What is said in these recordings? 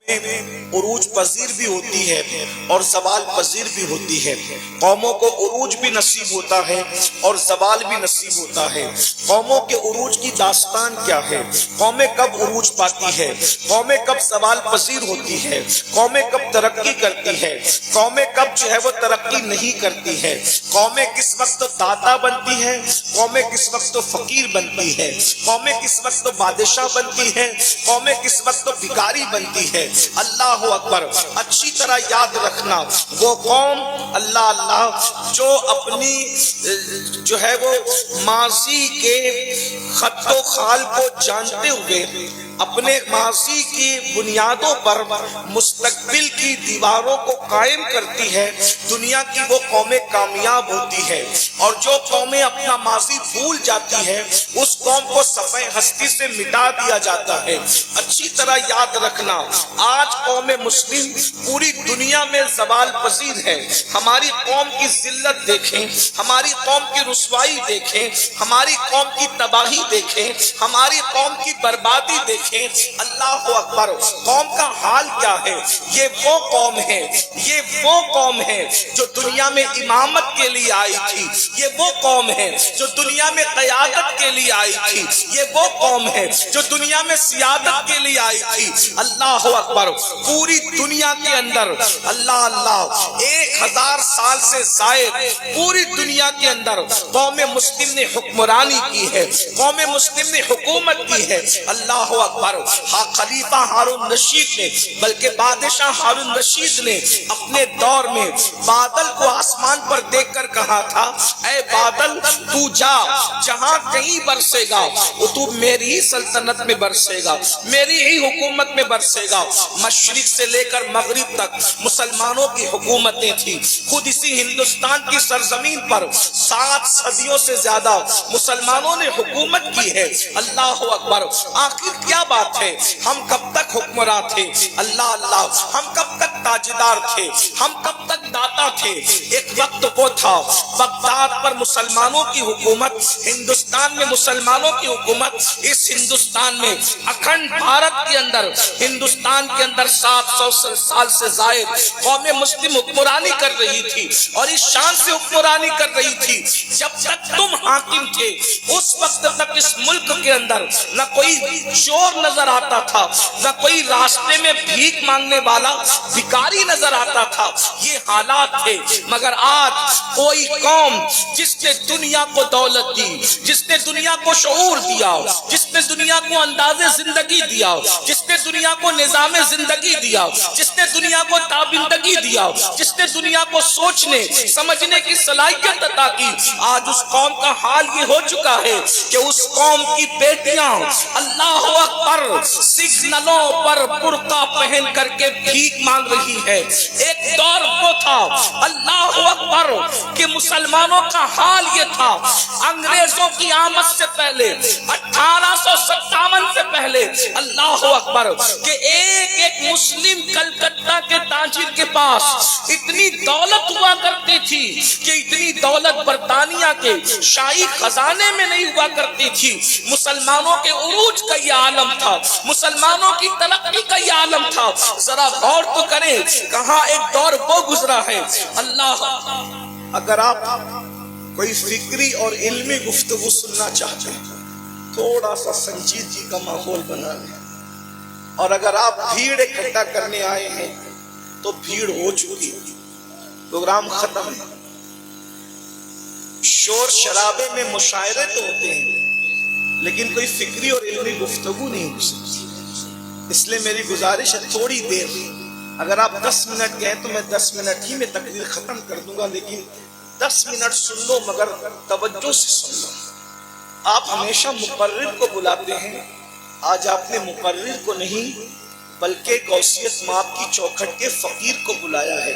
عروج پذیر بھی ہوتی ہے اور زوال پذیر بھی ہوتی ہے۔ قوموں کو عروج بھی نصیب ہوتا ہے اور زوال بھی نصیب ہوتا ہے۔ قوموں کے عروج کی داستان کیا ہے؟ قومیں کب عروج پاتی ہے؟ قومیں کب زوال پذیر ہوتی ہے؟ قومیں کب ترقی کرتی ہے؟ قومیں کب جو ہے وہ ترقی نہیں کرتی ہے؟ قومیں کس وقت داتا بنتی ہے؟ قومیں کس وقت فقیر بنتی ہے؟ قومیں کس وقت بادشاہ بنتی ہے؟ قومیں کس وقت بھکاری بنتی ہے؟ اللہ اکبر۔ اچھی طرح یاد رکھنا، وہ قوم اللہ اللہ جو اپنی جو ہے وہ ماضی کے خط و خال کو جانتے ہوئے اپنے ماضی کی بنیادوں پر مستقبل کی دیواروں کو قائم کرتی ہے، دنیا کی وہ قومیں کامیاب ہوتی ہے۔ اور جو قومیں اپنا ماضی بھول جاتی ہے اس قوم کو صفحہ ہستی سے مٹا دیا جاتا ہے۔ اچھی طرح یاد رکھنا، آج قوم مسلم پوری دنیا میں زوال پذیر ہے۔ ہماری قوم کی ذلت دیکھیں، ہماری قوم کی رسوائی دیکھیں، ہماری قوم کی تباہی دیکھیں، ہماری قوم کی بربادی دیکھیں۔ اللہ اکبر۔ قوم کا حال کیا ہے؟ یہ وہ قوم ہے، یہ وہ قوم ہے جو دنیا میں امامت کے لیے آئی تھی، یہ وہ قوم ہے جو دنیا میں قیادت کے لیے آئی تھی، یہ وہ قوم ہے جو دنیا میں سیادت کے لیے آئی تھی۔ اللہ اکبر۔ پوری دنیا کے اندر اللہ اللہ 1000 سال سے زائد پوری دنیا کے اندر قوم مسلم نے حکمرانی کی ہے، قوم مسلم نے حکومت کی ہے۔ اللہ اکبر۔ خلیفہ ہارون رشید نے بلکہ بادشاہ ہارون رشید نے اپنے دور میں بادل کو آسمان پر دیکھ کر کہا تھا، اے بادل تو جا، جہاں کہیں برسے گا تو میری ہی سلطنت میں برسے گا، میری ہی حکومت میں برسے گا۔ مشرق سے لے کر مغرب تک مسلمانوں کی حکومتیں تھی۔ خود اسی ہندوستان کی سرزمین پر 7 صدیوں سے زیادہ مسلمانوں نے حکومت کی ہے۔ اللہ اکبر۔ آخر کیا بات ہے؟ ہم کب تک حکمراں تھے؟ اللہ اللہ۔ ہم کب تک تاجدار تھے؟ ہم کب تک داتا تھے؟ ایک وقت وہ تھا بغداد پر مسلمانوں کی حکومت، ہندوستان میں مسلمانوں کی حکومت، اس ہندوستان میں اکھنڈ بھارت کے اندر، ہندوستان کے اندر 700 سال سے زائد قوم مسلم حکمرانی کر رہی تھی اور اس شان سے حکمرانی کر رہی تھی۔ جب تک تم حاکم تھے اس وقت تک اس ملک کے اندر نہ کوئی چور نظر آتا تھا، نہ کوئی راستے میں بھیک مانگنے والا بھکاری نظر آتا تھا۔ یہ حالات تھے، مگر آج کوئی قوم جس نے دنیا کو دولت دی، جس نے دنیا کو شعور دیا، جس نے دنیا کو انداز زندگی دیا، جس نے دنیا کو نظام زندگی دیا، جس نے دنیا کو تابندگی دیا، جس نے دنیا کو سوچنے سمجھنے کی صلاحیت عطا کی، آج اس قوم کا حال یہ ہو چکا ہے کہ اس قوم کی بیٹیاں اللہ اکبر سگنلوں پر برقع پہن کر کے بھیک مانگ رہی ہے۔ ایک دور وہ تھا اللہ اکبر کہ مسلمانوں کا حال یہ تھا، انگریزوں کی آمد سے پہلے 1857 سے پہلے اللہ اکبر کہ ایک مسلم کلکتہ کے تاجر کے پاس اتنی دولت ہوا کرتی تھی کہ اتنی دولت برطانیہ کے شاہی خزانے میں نہیں ہوا کرتی تھی۔ مسلمانوں کے عروج کا یہ عالم تھا، مسلمانوں کی ترقی کا یہ عالم تھا۔ ذرا غور تو کریں کہاں ایک دور وہ گزرا ہے۔ اللہ، اگر آپ کوئی فکری اور علمی گفتگو سننا چاہتے ہیں تھوڑا سا سنجیدگی کا ماحول بنا لیں، اور اگر آپ بھیڑ اکٹھا کرنے آئے ہیں تو بھیڑ ہو چکی، پروگرام ختم ہے۔ شور شرابے میں مشاعرے تو ہوتے ہیں لیکن کوئی فکری اور علمی گفتگو نہیں ہو سکتی۔ اس لیے میری گزارش ہے تھوڑی دیر، اگر آپ 10 منٹ کہیں تو میں 10 منٹ ہی میں تقریر ختم کر دوں گا، لیکن 10 منٹ سن لو مگر توجہ سے سن لو۔ آپ ہمیشہ مقرر کو بلاتے ہیں، آج آپ نے مقرر کو نہیں بلکہ غوثیت مآب کی چوکھٹ کے فقیر کو بلایا ہے۔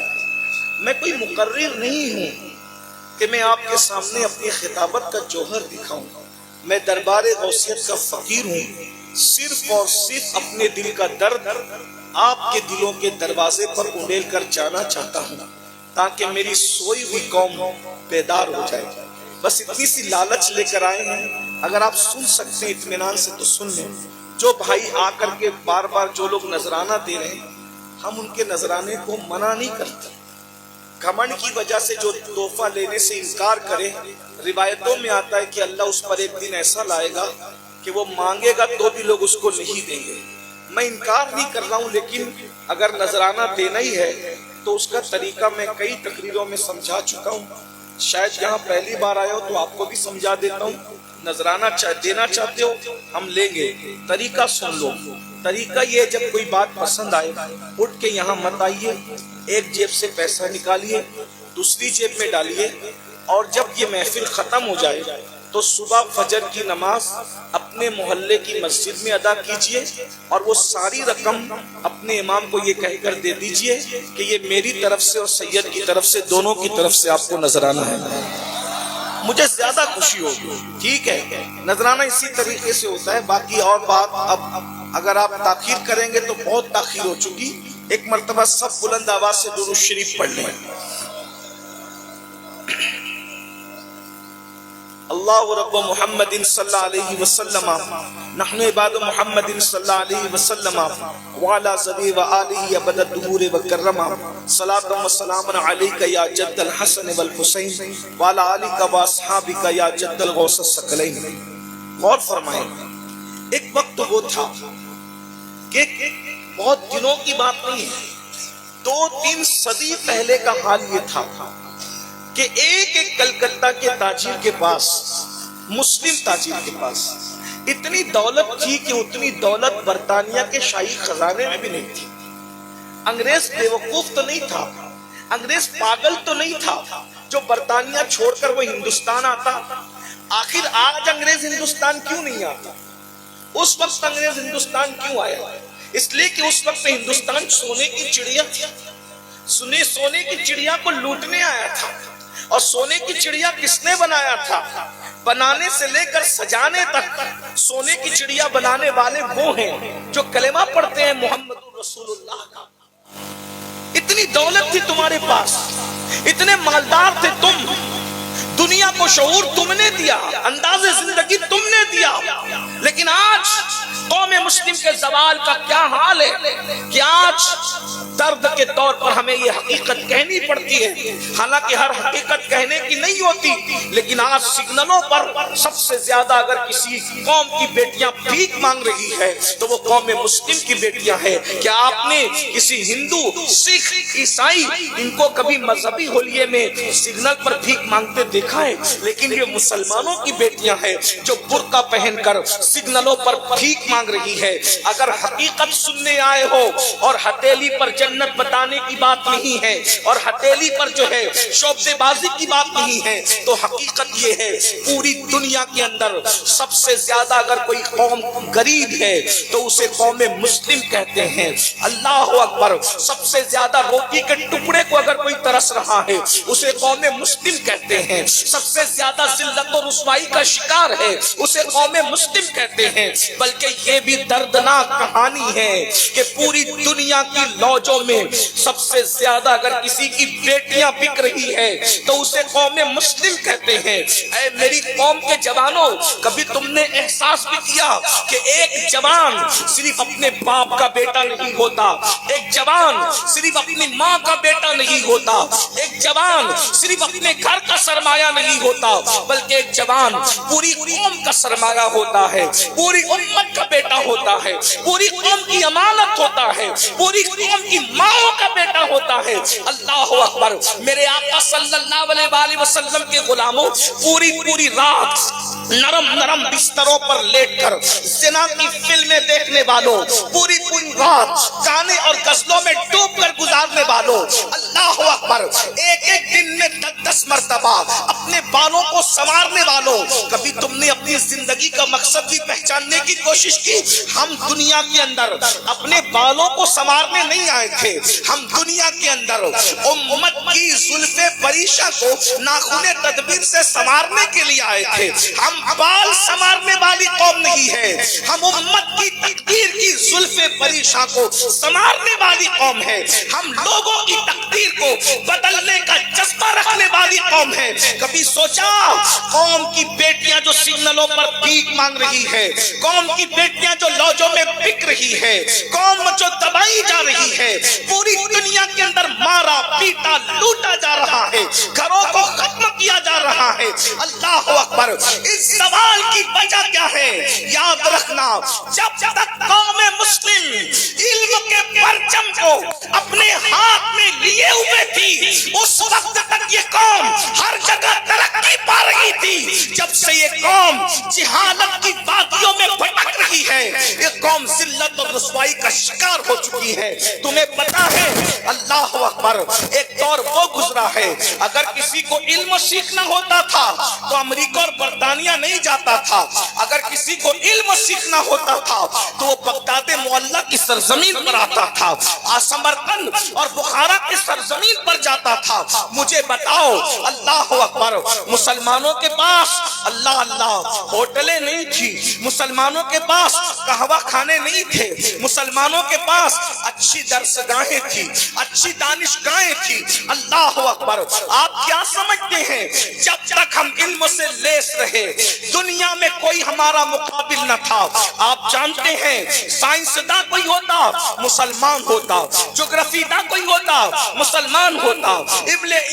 میں کوئی مقرر نہیں ہوں کہ میں آپ کے سامنے اپنی خطابت کا جوہر دکھاؤں، میں دربار غوثیت کا فقیر ہوں، صرف اور صرف اپنے دل کا درد آپ کے دلوں کے دروازے پر اڑیل کر جانا چاہتا ہوں تاکہ میری سوئی ہوئی قوم بیدار ہو جائے۔ بس اتنی سی لالچ لے کر آئے ہیں، اگر آپ سن سکتے ہیں اطمینان سے تو سن لیں۔ جو بھائی آ کر کے بار بار جو لوگ نذرانہ دے رہے ہیں ہم ان کے نذرانے کو منع نہیں کرتے. گھمنڈ کی وجہ سے جو تحفہ لینے سے انکار کرے، روایتوں میں آتا ہے کہ اللہ اس پر ایک دن ایسا لائے گا کہ وہ مانگے گا تو بھی لوگ اس کو نہیں دیں گے. میں انکار نہیں کر رہا ہوں، لیکن اگر نذرانہ دینا ہی ہے تو اس کا طریقہ میں کئی تقریروں میں سمجھا چکا ہوں. شاید یہاں پہلی بار آئے ہو تو آپ کو بھی سمجھا دیتا ہوں. نذرانہ دینا چاہتے ہو ہم لیں گے، طریقہ سن لو. طریقہ یہ، جب کوئی بات پسند آئے اٹھ کے یہاں مت آئیے، ایک جیب سے پیسہ نکالیے، دوسری جیب میں ڈالیے، اور جب یہ محفل ختم ہو جائے تو صبح فجر کی نماز اپنے محلے کی مسجد میں ادا کیجئے، اور وہ ساری رقم اپنے امام کو یہ کہہ کر دے دیجئے کہ یہ میری طرف سے اور سید کی طرف سے، دونوں کی طرف سے آپ کو نذرانہ ہے. مجھے زیادہ خوشی ہوگی. ٹھیک ہے، نذرانہ اسی طریقے سے ہوتا ہے. باقی اور بات اب اگر آپ تاخیر کریں گے تو بہت تاخیر ہو چکی. ایک مرتبہ سب بلند آواز سے درود شریف پڑھ لیں. اللہ رب محمد صلی اللہ علیہ وسلم نحن عباد محمد صلی اللہ علیہ وسلم وعلى ذبی وآلہ ابد الدہور وکرم صلاۃ و سلام علیک یا جد الحسن والحسین وعلى آلک واصحابک یا جد الغوث الثقلین. غور فرمائیں، ایک وقت وہ تھا کہ بہت دنوں کی بات نہیں ہے، 2-3 صدی پہلے کا حال یہ تھا کہ ایک کلکتہ کے تاجر کے پاس، مسلم تاجر کے پاس اتنی دولت تھی کہ اتنی دولت برطانیہ کے شاہی خزانے میں بھی نہیں تھی. انگریز بیوقوف تو نہیں تھا، انگریز پاگل تو نہیں تھا جو برطانیہ چھوڑ کر وہ ہندوستان آتا. آخر آج انگریز ہندوستان کیوں نہیں آتا؟ اس وقت انگریز ہندوستان کیوں آیا؟ اس لیے کہ اس وقت ہندوستان سونے کی چڑیا تھی. سونے کی چڑیا کو لوٹنے آیا تھا. اور سونے کی چڑیا کس نے بنایا تھا؟ بنانے سے لے کر سجانے تک سونے کی چڑیا بنانے والے وہ ہیں جو کلمہ پڑھتے ہیں محمد رسول اللہ کا. اتنی دولت تھی تمہارے پاس، اتنے مالدار تھے تم، دنیا کو شعور تم نے دیا، انداز زندگی تم نے دیا. لیکن آج قوم مسلم کے زوال کا کیا حال ہے کہ آج درد کے طور پر ہمیں یہ حقیقت کہنی پڑتی ہے. حالانکہ ہر حقیقت کہنے کی نہیں ہوتی، لیکن آج سگنلوں پر سب سے زیادہ اگر کسی قوم کی بیٹیاں بھیک مانگ رہی ہے تو وہ قوم مسلم کی بیٹیاں ہیں. کیا آپ نے کسی ہندو، سکھ، عیسائی ان کو کبھی مذہبی ہولیے میں سگنل پر بھیک مانگتے دیکھا ہے؟ لیکن یہ مسلمانوں کی بیٹیاں ہیں جو برقع پہن کر سگنلوں پر بھیک مانگ رہی ہے. اگر حقیقت سننے آئے ہو اور ہتھیلی پر جنت بتانے کی بات نہیں ہے اور ہتھیلی پر جو ہے شعبدے بازی کی بات نہیں ہے، تو حقیقت یہ ہے پوری دنیا کے اندر سب سے زیادہ اگر کوئی قوم غریب ہے تو اسے قوم مسلم کہتے ہیں. اللہ اکبر. سب سے زیادہ روٹی کے ٹکڑے کو اگر کوئی ترس رہا ہے اسے قوم مسلم کہتے ہیں. سب سے زیادہ ذلت و رسوائی کا شکار ہے اسے قوم مسلم کہتے ہیں. بلکہ یہ بھی دردناک کہانی ہے کہ پوری دنیا کی لوجوں میں سب سے زیادہ اگر کسی کی بیٹیاں بک رہی ہے تو اسے قوم مسلم کہتے ہیں. اے میری قوم کے جوانوں، کبھی تم نے احساس بھی کیا کہ ایک جوان صرف اپنے باپ کا بیٹا نہیں ہوتا، ایک جوان صرف اپنی ماں کا بیٹا نہیں ہوتا، ایک جوان صرف اپنے گھر کا سرمایہ نہیں ہوتا، بلکہ ایک جوان پوری قوم کا سرمایہ ہوتا ہے، پوری امت کا بیٹا ہوتا ہے، پوری قوم کی امانت ہوتا ہے، پوری قوم کی ماں کا بیٹا ہوتا ہے. اللہ اکبر. میرے آقا صلی اللہ علیہ وآلہ وسلم کے غلاموں، پوری رات نرم بستروں پر لیٹ کر زنا کی فلمیں دیکھنے والوں، پوری رات گانے اور غزلوں میں ڈوب کر گزارنے والوں، اللہ اکبر، ایک دن میں 10 مرتبہ اپنے بالوں کو سنوارنے والوں، کبھی تم نے اپنی زندگی کا مقصد بھی پہچاننے کی کوشش کی؟ ہم دنیا کے اندر اپنے بالوں کو سنوارنے نہیں آئے تھے، ہم دنیا کے اندر امت کی زلف پریشاں کو ناخن تدبیر سے سنوارنے کے لیے آئے تھے. ہم بال سنوارنے والی قوم نہیں ہے، ہم امت کی تقدیر کی زلف پریشاں کو سنوارنے والی قوم ہے. ہم لوگوں کی تقدیر کو بدلنے کا جذبہ رکھنے والی قوم ہے. کبھی سوچا قوم کی بیٹیاں جو سگنلوں پر بھیک مانگ رہی ہے، قوم کی بیٹیاں جو لوجوں میں بک رہی ہے، قوم جو دبائی جا رہی ہے، کے اندر مارا پیٹا لوٹا جا رہا ہے، گھروں کو ختم کیا جا رہا ہے۔ اللہ اکبر۔ اس سوال کی وجہ کیا ہے؟ یاد رکھنا، جب تک قوم مسلم علم کے پرچم کو اپنے ہاتھ میں لیے ہوئے تھی، اس وقت تک یہ قوم ہر جگہ ترقی پا رہی تھی۔ جب سے یہ قوم جہالت کی وادیوں میں بھٹک رہی ہے، یہ قوم ذلت اور رسوائی کا شکار ہو چکی ہے۔ تمہیں پتا ہے، اللہ اکبر، ایک دور وہ گزرا ہے، اگر کسی کو علم سیکھنا ہوتا تھا تو امریکہ اور برطانیہ نہیں جاتا تھا، اگر کسی کو علم سیکھنا ہوتا تھا تو وہ بغداد معلیٰ کی سرزمین پر آتا تھا، سمرقند اور بخارا کی سرزمین پر جاتا تھا۔ مجھے بتاؤ، اللہ اکبر، مسلمانوں کے پاس اللہ اللہ ہوٹلیں نہیں تھی، مسلمانوں کے پاس قہوہ خانے نہیں تھے، مسلمانوں کے پاس اچھی درسگاہیں تھی، اچھی دانشگاہیں تھی۔ اللہ اکبر۔ آپ کیا سمجھتے ہیں، جب تک ہم علم سے لیس رہے دنیا میں کوئی ہمارا مقابل نہ تھا۔ آپ جانتے ہیں، سائنسداں کوئی ہوتا مسلمان ہوتا، جغرافی داں کوئی ہوتا مسلمان ہوتا،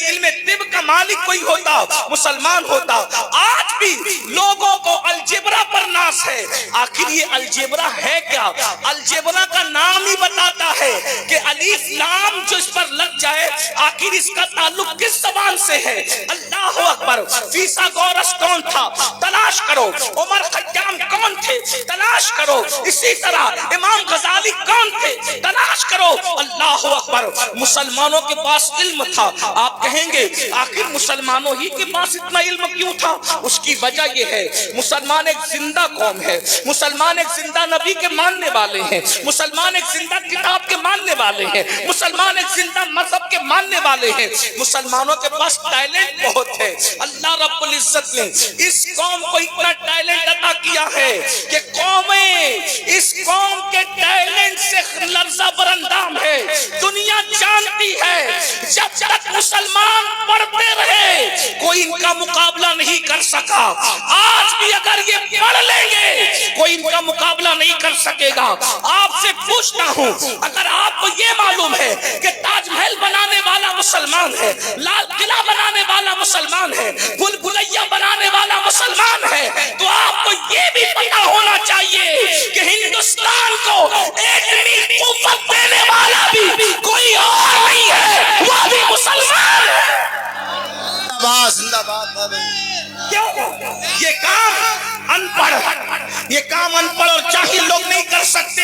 علم طب کا مالک کوئی ہوتا مسلمان ہوتا۔ آج بھی لوگوں کو الجبرا پر ناز ہے۔ آخر یہ الجبرا ہے کیا؟ الجبرا کا نام ہی بتاتا ہے کہ الف لام جو اس پر لگ جائے، آخر اس کا تعلق کس زبان سے ہے؟ اللہ اکبر۔ فیثاغورس کون تھا؟ تلاش کرو۔ عمر خیام کون تھے؟ تلاش کرو۔ اسی طرح امام غزالی کون تھے؟ تلاش کرو۔ اللہ اکبر۔ مسلمانوں کے پاس علم تھا۔ آپ کہیں گے آخر مسلمانوں ہی کے پاس اتنا علم کیوں تھا؟ اس کی وجہ یہ ہے، مسلمان ایک زندہ قوم ہے، مسلمان ایک زندہ نبی کے ماننے والے ہیں، مسلمان ایک زندہ کتاب کے ماننے والے ہیں، مسلمان ایک زندہ مذہب کے ماننے والے ہیں۔ مسلمانوں کے پاس ٹیلنٹ بہت ہے۔ اللہ رب العزت نے اس قوم کو اتنا ٹیلنٹ عطا کیا ہے کہ قومیں اس قوم کے ٹیلنٹ سے لرزہ برندام ہے۔ دنیا جانتی ہے، جب تک مسلمان پڑھتے رہے کوئی ان کا مقابلہ نہیں کر سکا۔ آج بھی اگر یہ پڑھ لیں گے کوئی ان کا مقابلہ نہیں کر سکے گا۔ آپ سے پوچھتا ہوں، اگر آپ کو یہ معلوم ہے کہ تاج محل بنانے والا مسلمان ہے، لال قلعہ بنانے والا مسلمان ہے، بھول بھلیا بنانے والا مسلمان ہے، تو آپ کو یہ بھی پتہ ہونا چاہیے کہ ہندوستان کو ایٹمی قوت دینے والا بھی کوئی اور نہیں ہے، وہ بھی مسلمان ہے۔ زندہ باد۔ کیوں؟ یہ کام ان پڑھ، یہ کام ان پڑھ اور جاہل لوگ نہیں کر سکتے،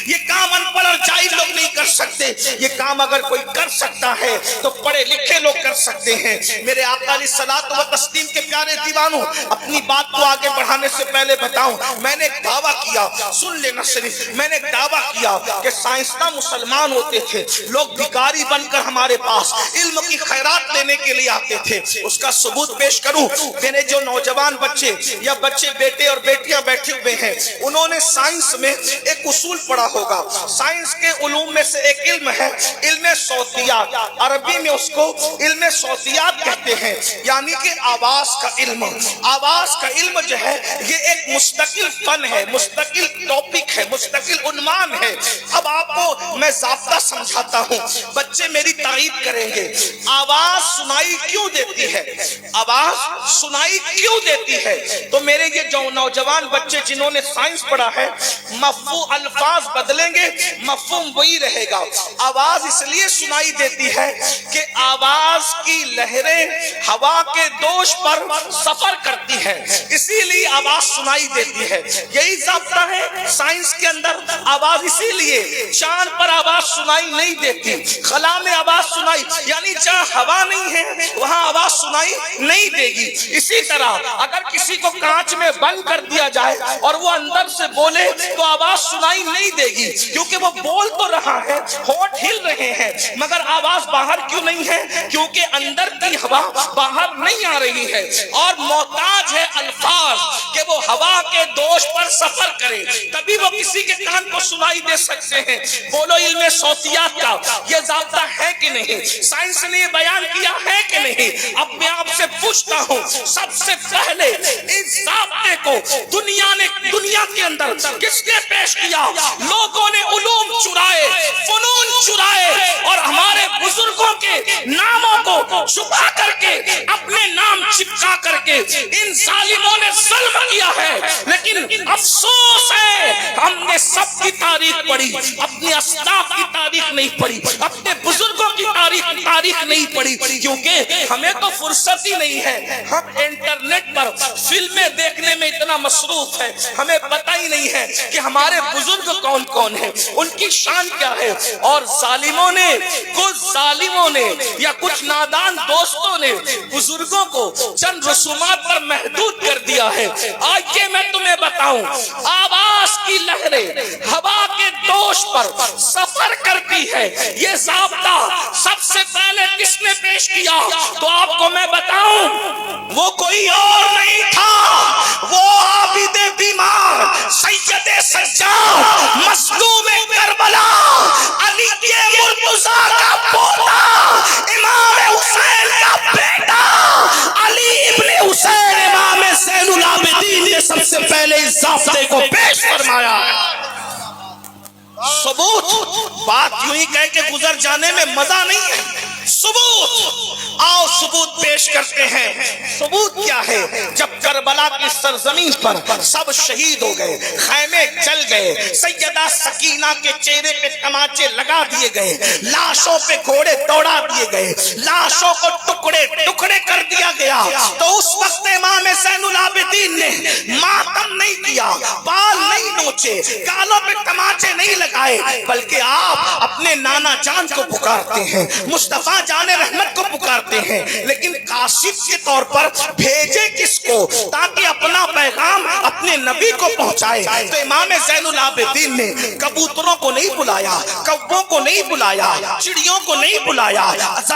یہ کام ان پڑھ اور جاہل لوگ نہیں کر سکتے۔ یہ کام اگر کوئی کر سکتا ہے تو پڑھے لکھے لوگ کر سکتے ہیں۔ میرے آقا علیہ الصلوۃ والتسلیم کے پیارے دیوانوں، اپنی بات کو آگے بڑھانے سے پہلے بتاؤں، میں نے ایک دعویٰ کیا، سن لینا صرف، میں نے ایک دعویٰ کیا کہ سائنسداں مسلمان ہوتے تھے، لوگ بھکاری بن کر ہمارے پاس علم کی خیرات لینے کے لیے آتے تھے۔ اس کا ثبوت پیش کروں، میرے جو نوجوان بچے یا بچے بیٹے اور بیٹیاں بیٹھے ہوئے ہیں، انہوں نے سائنس میں ایک اصول پڑھا ہوگا۔ سائنس کے علوم میں سے ایک علم ہے علم صوتیات، عربی میں اس کو علم صوتیات کہتے ہیں، یعنی کہ آواز کا علم۔ آواز کا علم جو ہے یہ ایک مستقل فن ہے، مستقل ٹاپک ہے، مستقل عنوان ہے۔ اب آپ کو میں ضابطہ سمجھاتا ہوں، بچے میری تائید کریں گے۔ آواز سنائی کیوں دیتی ہے؟ آواز سنائی کیوں دیتی ہے؟ تو میرے یہ جو نوجوان بچے جنہوں نے سائنس پڑھا ہے، مفہوم الفاظ بدلیں گے، مفہوم وہی رہے گا۔ آواز اس لیے سنائی دیتی ہے کہ آواز کی لہریں ہوا کے دوش پر سفر کرتی ہیں، اسی لیے آواز سنائی دیتی ہے۔ یہی ضابطہ ہے سائنس کے اندر۔ آواز اسی لیے چاند پر آواز سنائی نہیں دیتی، خلا میں آواز سنائی، یعنی جہاں ہوا نہیں ہے وہاں آواز سنائی نہیں دے گی۔ اسی طرح اگر کسی کو کانچ میں بند کر دیا جائے اور وہ اندر سے بولے تو آواز سنائی نہیں دے گی، کیونکہ وہ بول تو رہا ہے، ہونٹ ہل رہے ہیں، مگر آواز باہر کیوں نہیں ہے؟ کیونکہ اندر کی ہوا باہر نہیں آ رہی ہے، اور محتاج ہے الفاظ کہ وہ ہوا کے دوش پر سفر کرے، تبھی وہ کسی کے کان کو سنائی دے سکتے ہیں۔ بولو علم صوتیات کا یہ ضابطہ ہے کہ نہیں؟ سائنس نے یہ بیان کیا ہے کہ نہیں؟ اب میں آپ سے پوچھتا ہوں، سب سے پہلے اس ضابطے کو دنیا کے اندر کس نے پیش کیا؟ لوگوں نے علوم چرائے، فنون چرائے، اور ہمارے ناموں کو چھپا کر کے اپنے نام چپکا کر کے ان ظالموں نے ظلم کیا ہے. لیکن افسوس ہے ہم نے سب کی تاریخ پڑھی, اپنے اسلاف کی تاریخ نہیں پڑھی, اپنے بزرگوں کی تاریخ نہیں پڑھی, کیونکہ ہمیں تو فرصت ہی نہیں ہے. ہم انٹرنیٹ پر فلمیں دیکھنے میں اتنا مصروف ہے, ہمیں پتہ ہی نہیں ہے کہ ہمارے بزرگ کون کون ہیں, ان کی شان کیا ہے. اور ظالموں نے, کچھ ظالموں نے یا کچھ نادان دوستوں نے بزرگوں کو چند رسومات پر محدود کر دیا ہے. آئیے میں تمہیں بتاؤں, آواز کی لہریں ہوا کے دوش پر سفر کرتی ہے. یہ ضابطہ سب سے پہلے کس نے پیش کیا تو آپ کو میں بتاؤں, وہ کوئی اور نہیں تھا, وہ عابد بیمار سید سجاد مظلوم کربلا علی مرتضیٰ کا پوتا امام حسین کا بیٹا علی ابن حسین امام زین العابدین نے سب سے پہلے اس ضابطے کو پیش فرمایا. ثبوت, بات یوں ہی کہہ کے گزر جانے میں مزہ نہیں ہے. ثبوت, آؤ ثبوت پیش کرتے ہیں. ثبوت کیا ہے؟ جب کربلا کی سرزمین پر سب شہید ہو گئے, خیمے جل گئے, سیدہ سکینہ کے چہرے پہ تماچے لگا دیے گئے, لاشوں پہ گھوڑے دوڑا دیے گئے, لاشوں کو ٹکڑے ٹکڑے کر دیا گیا, تو اس وقت امام زین العابدین نے ماتم نہیں کیا, بال نہیں نوچے, گالوں پہ تماچے نہیں لگائے, بلکہ آپ اپنے نانا جان کو پکارتے ہیں, مصطفیٰ جان رحمت کو پکارتے ہیں, لیکن کاشف کے طور پر بھیجے کس کو تاکہ اپنا پیغام اپنے نبی کو پہنچائے. تو امام زین العابدین نے کبوتروں کو نہیں بلایا, کووں کو نہیں بلایا, چڑیوں کو نہیں بلایا,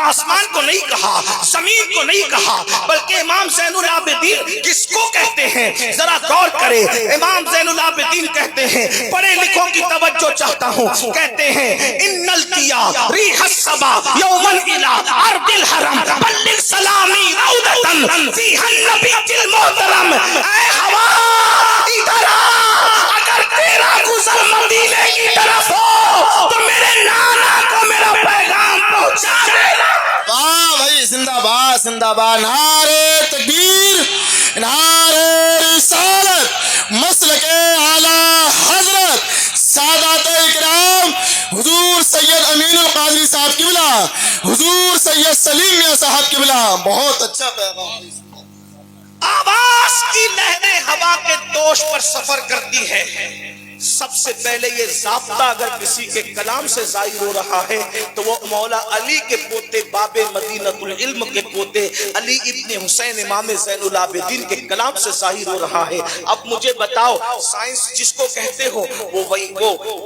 آسمان کو نہیں کہا, زمین کو نہیں کہا, بلکہ امام زین العابدین کس کو کہتے ہیں ذرا غور کرے. امام زین العابدین کہتے ہیں, پڑھے لکھوں کی توجہ چاہتا ہوں, کہتے ہیں ان القیا ریح الصبا یومن الى ارض الحرم بلغ سلامی روضتن فیہا النبی المحترم. اے ہوا ادھر آ, اگر تیرا گزر مدینے کی طرف ہو تو میرے نانا کو میرا پیغام پہنچا دینا. واہ بھائی, زندہ باد زندہ باد. نعرہ تکبیر, نعرہ رسالت, مسلک اعلیٰ حضرت سادات اکرام حضور سید امین القادری صاحب قبلہ, حضور سید سلیم میاں صاحب قبلہ. بہت اچھا پیغام. آواز کی لہریں ہوا کے دوش پر سفر کرتی ہے. سب سے پہلے یہ ضابطہ اگر کسی کے کلام سے ظاہر ہو رہا ہے تو وہ مولا علی کے پوتے, باب مدینۃ العلم کے پوتے علی ابن حسین امام زین العابدین کے کلام سے ظاہر ہو رہا ہے. اب مجھے بتاؤ, سائنس جس کو کہتے ہو وہ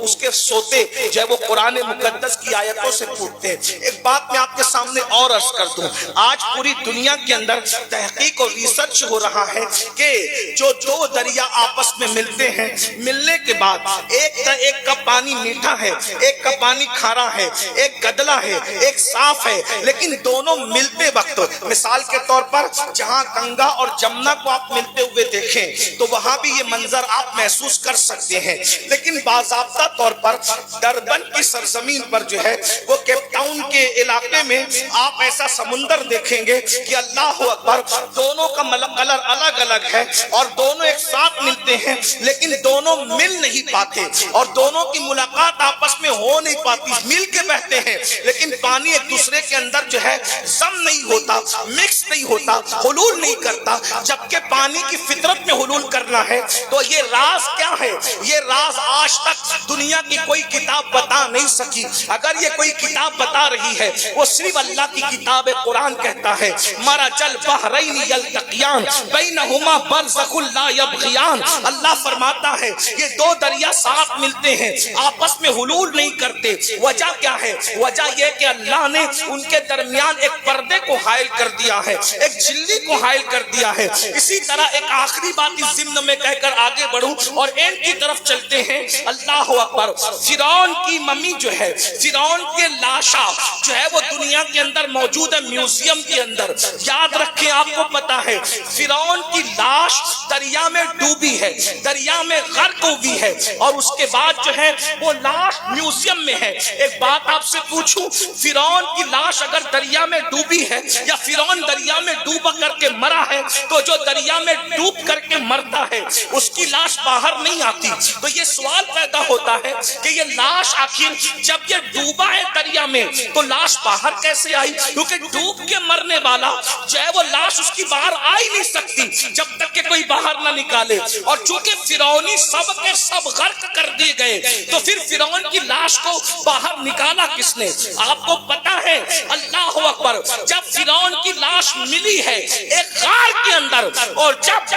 اس کے سوتے جو ہے وہ قرآن مقدس کی آیتوں سے پوچھتے ہیں. ایک بات میں آپ کے سامنے اور عرض کر دوں, آج پوری دنیا کے اندر تحقیق اور ریسرچ ہو رہا ہے کہ جو دو دریا آپس میں ملتے ہیں, ملنے کے ایک کا پانی میٹھا ہے, ایک کا پانی کھارا ہے, ایک گدلا ہے, ایک صاف ہے, لیکن دونوں ملتے وقت, مثال کے طور پر جہاں گنگا اور جمنا کو آپ ملتے ہوئے دیکھیں تو وہاں بھی یہ منظر آپ محسوس کر سکتے ہیں. لیکن باضابطہ طور پر ڈربن کی سرزمین پر جو ہے وہ کیپ ٹاؤن کے علاقے میں آپ ایسا سمندر دیکھیں گے کہ اللہ اکبر, دونوں کا کلر الگ الگ ہے اور دونوں ایک ساتھ ملتے ہیں, لیکن دونوں مل نہیں پاتے اور دونوں کی ملاقات آپس میں ہو نہیں پاتی. مل کے بہتے ہیں لیکن پانی ایک دوسرے کے اندر جو ہے ضم نہیں ہوتا, مکس نہیں ہوتا, حلول نہیں کرتا, جبکہ پانی کی فطرت میں حلول کرنا ہے. تو یہ راز کیا ہے؟ یہ راز آج تک دنیا کی کوئی کتاب بتا نہیں سکی. اگر یہ کوئی کتاب بتا رہی ہے وہ صرف اللہ کی کتاب قرآن کہتا ہے, مرج البحرین یلتقیان بینہما برزخ لا یبغیان. اللہ فرماتا ہے یہ دو دریا ساتھ ملتے ہیں, آپس میں حلول نہیں کرتے. وجہ کیا ہے؟ وجہ یہ کہ اللہ نے ان کے درمیان ایک پردے کو حائل کر دیا ہے, ایک جلی کو حائل کر دیا ہے. اسی طرح ایک آخری بات اس ضمن میں کہہ کر آگے بڑھوں اور اینڈ کی طرف چلتے ہیں. اللہ اکبر, فرعون کی ممی جو ہے, فرعون کے لاشا جو ہے وہ دنیا کے اندر موجود ہے میوزیم کے اندر. یاد رکھیں, آپ کو پتا ہے فرعون کی لاش دریا میں ڈوبی ہے, دریا میں غرق ہوئی ہے اور اس کے بعد جو ہے وہ لاش میوزیم میں ہے. ایک بات آپ سے پوچھوں فرعون کی لاش اگر دریا میں ڈوبی ہے یا فرعون دریا میں ڈوبا کر کے مرا ہے تو جو دریا میں ڈوب کر کے مرتا ہے اس کی لاش باہر نہیں آتی. تو یہ سوال پیدا ہوتا ہے کہ یہ لاش آخر جب یہ ڈوبا ہے دریا میں تو لاش باہر کیسے آئی؟ کیونکہ ڈوب کے مرنے والا جو ہے وہ لاش اس کی باہر آ ہی نہیں سکتی جب تک کہ کوئی باہر نہ نکالے. اور چونکہ فرعونی سب کے سب غرق کر دیے گئے تو پھر فرعون کی لاش کو باہر نکالا کس نے؟ آپ کو پتا ہے اللہ اکبر جب فرعون کی لاش ملی ہے ایک غار کے اندر اور جب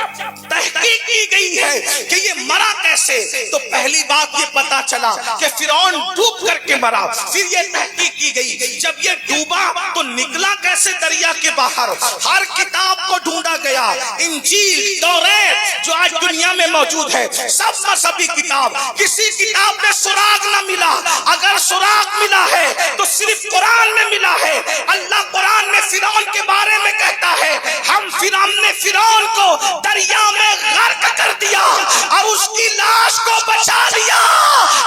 تحقیق کی گئی ہے کہ یہ مرا کیسے تو پہلی بات یہ پتا چلا کہ فرعون ڈوب کر کے مرا. پھر یہ تحقیق کی گئی جب یہ ڈوبا تو نکلا کیسے دریا کے باہر. ہر کتاب کو ڈھونڈا گیا، انجیل، توریت جو آج دنیا میں موجود ہے، سب مذہبی کتاب، کسی کتاب میں سراغ نہ ملا. اگر سراغ ملا ہے تو صرف قرآن میں ملا ہے. اللہ قرآن میں فرعون کے بارے میں کہتا ہے ہم نے فرعون کو دریا میں غرق کر دیا اور اس کی لاش کو بچا لیا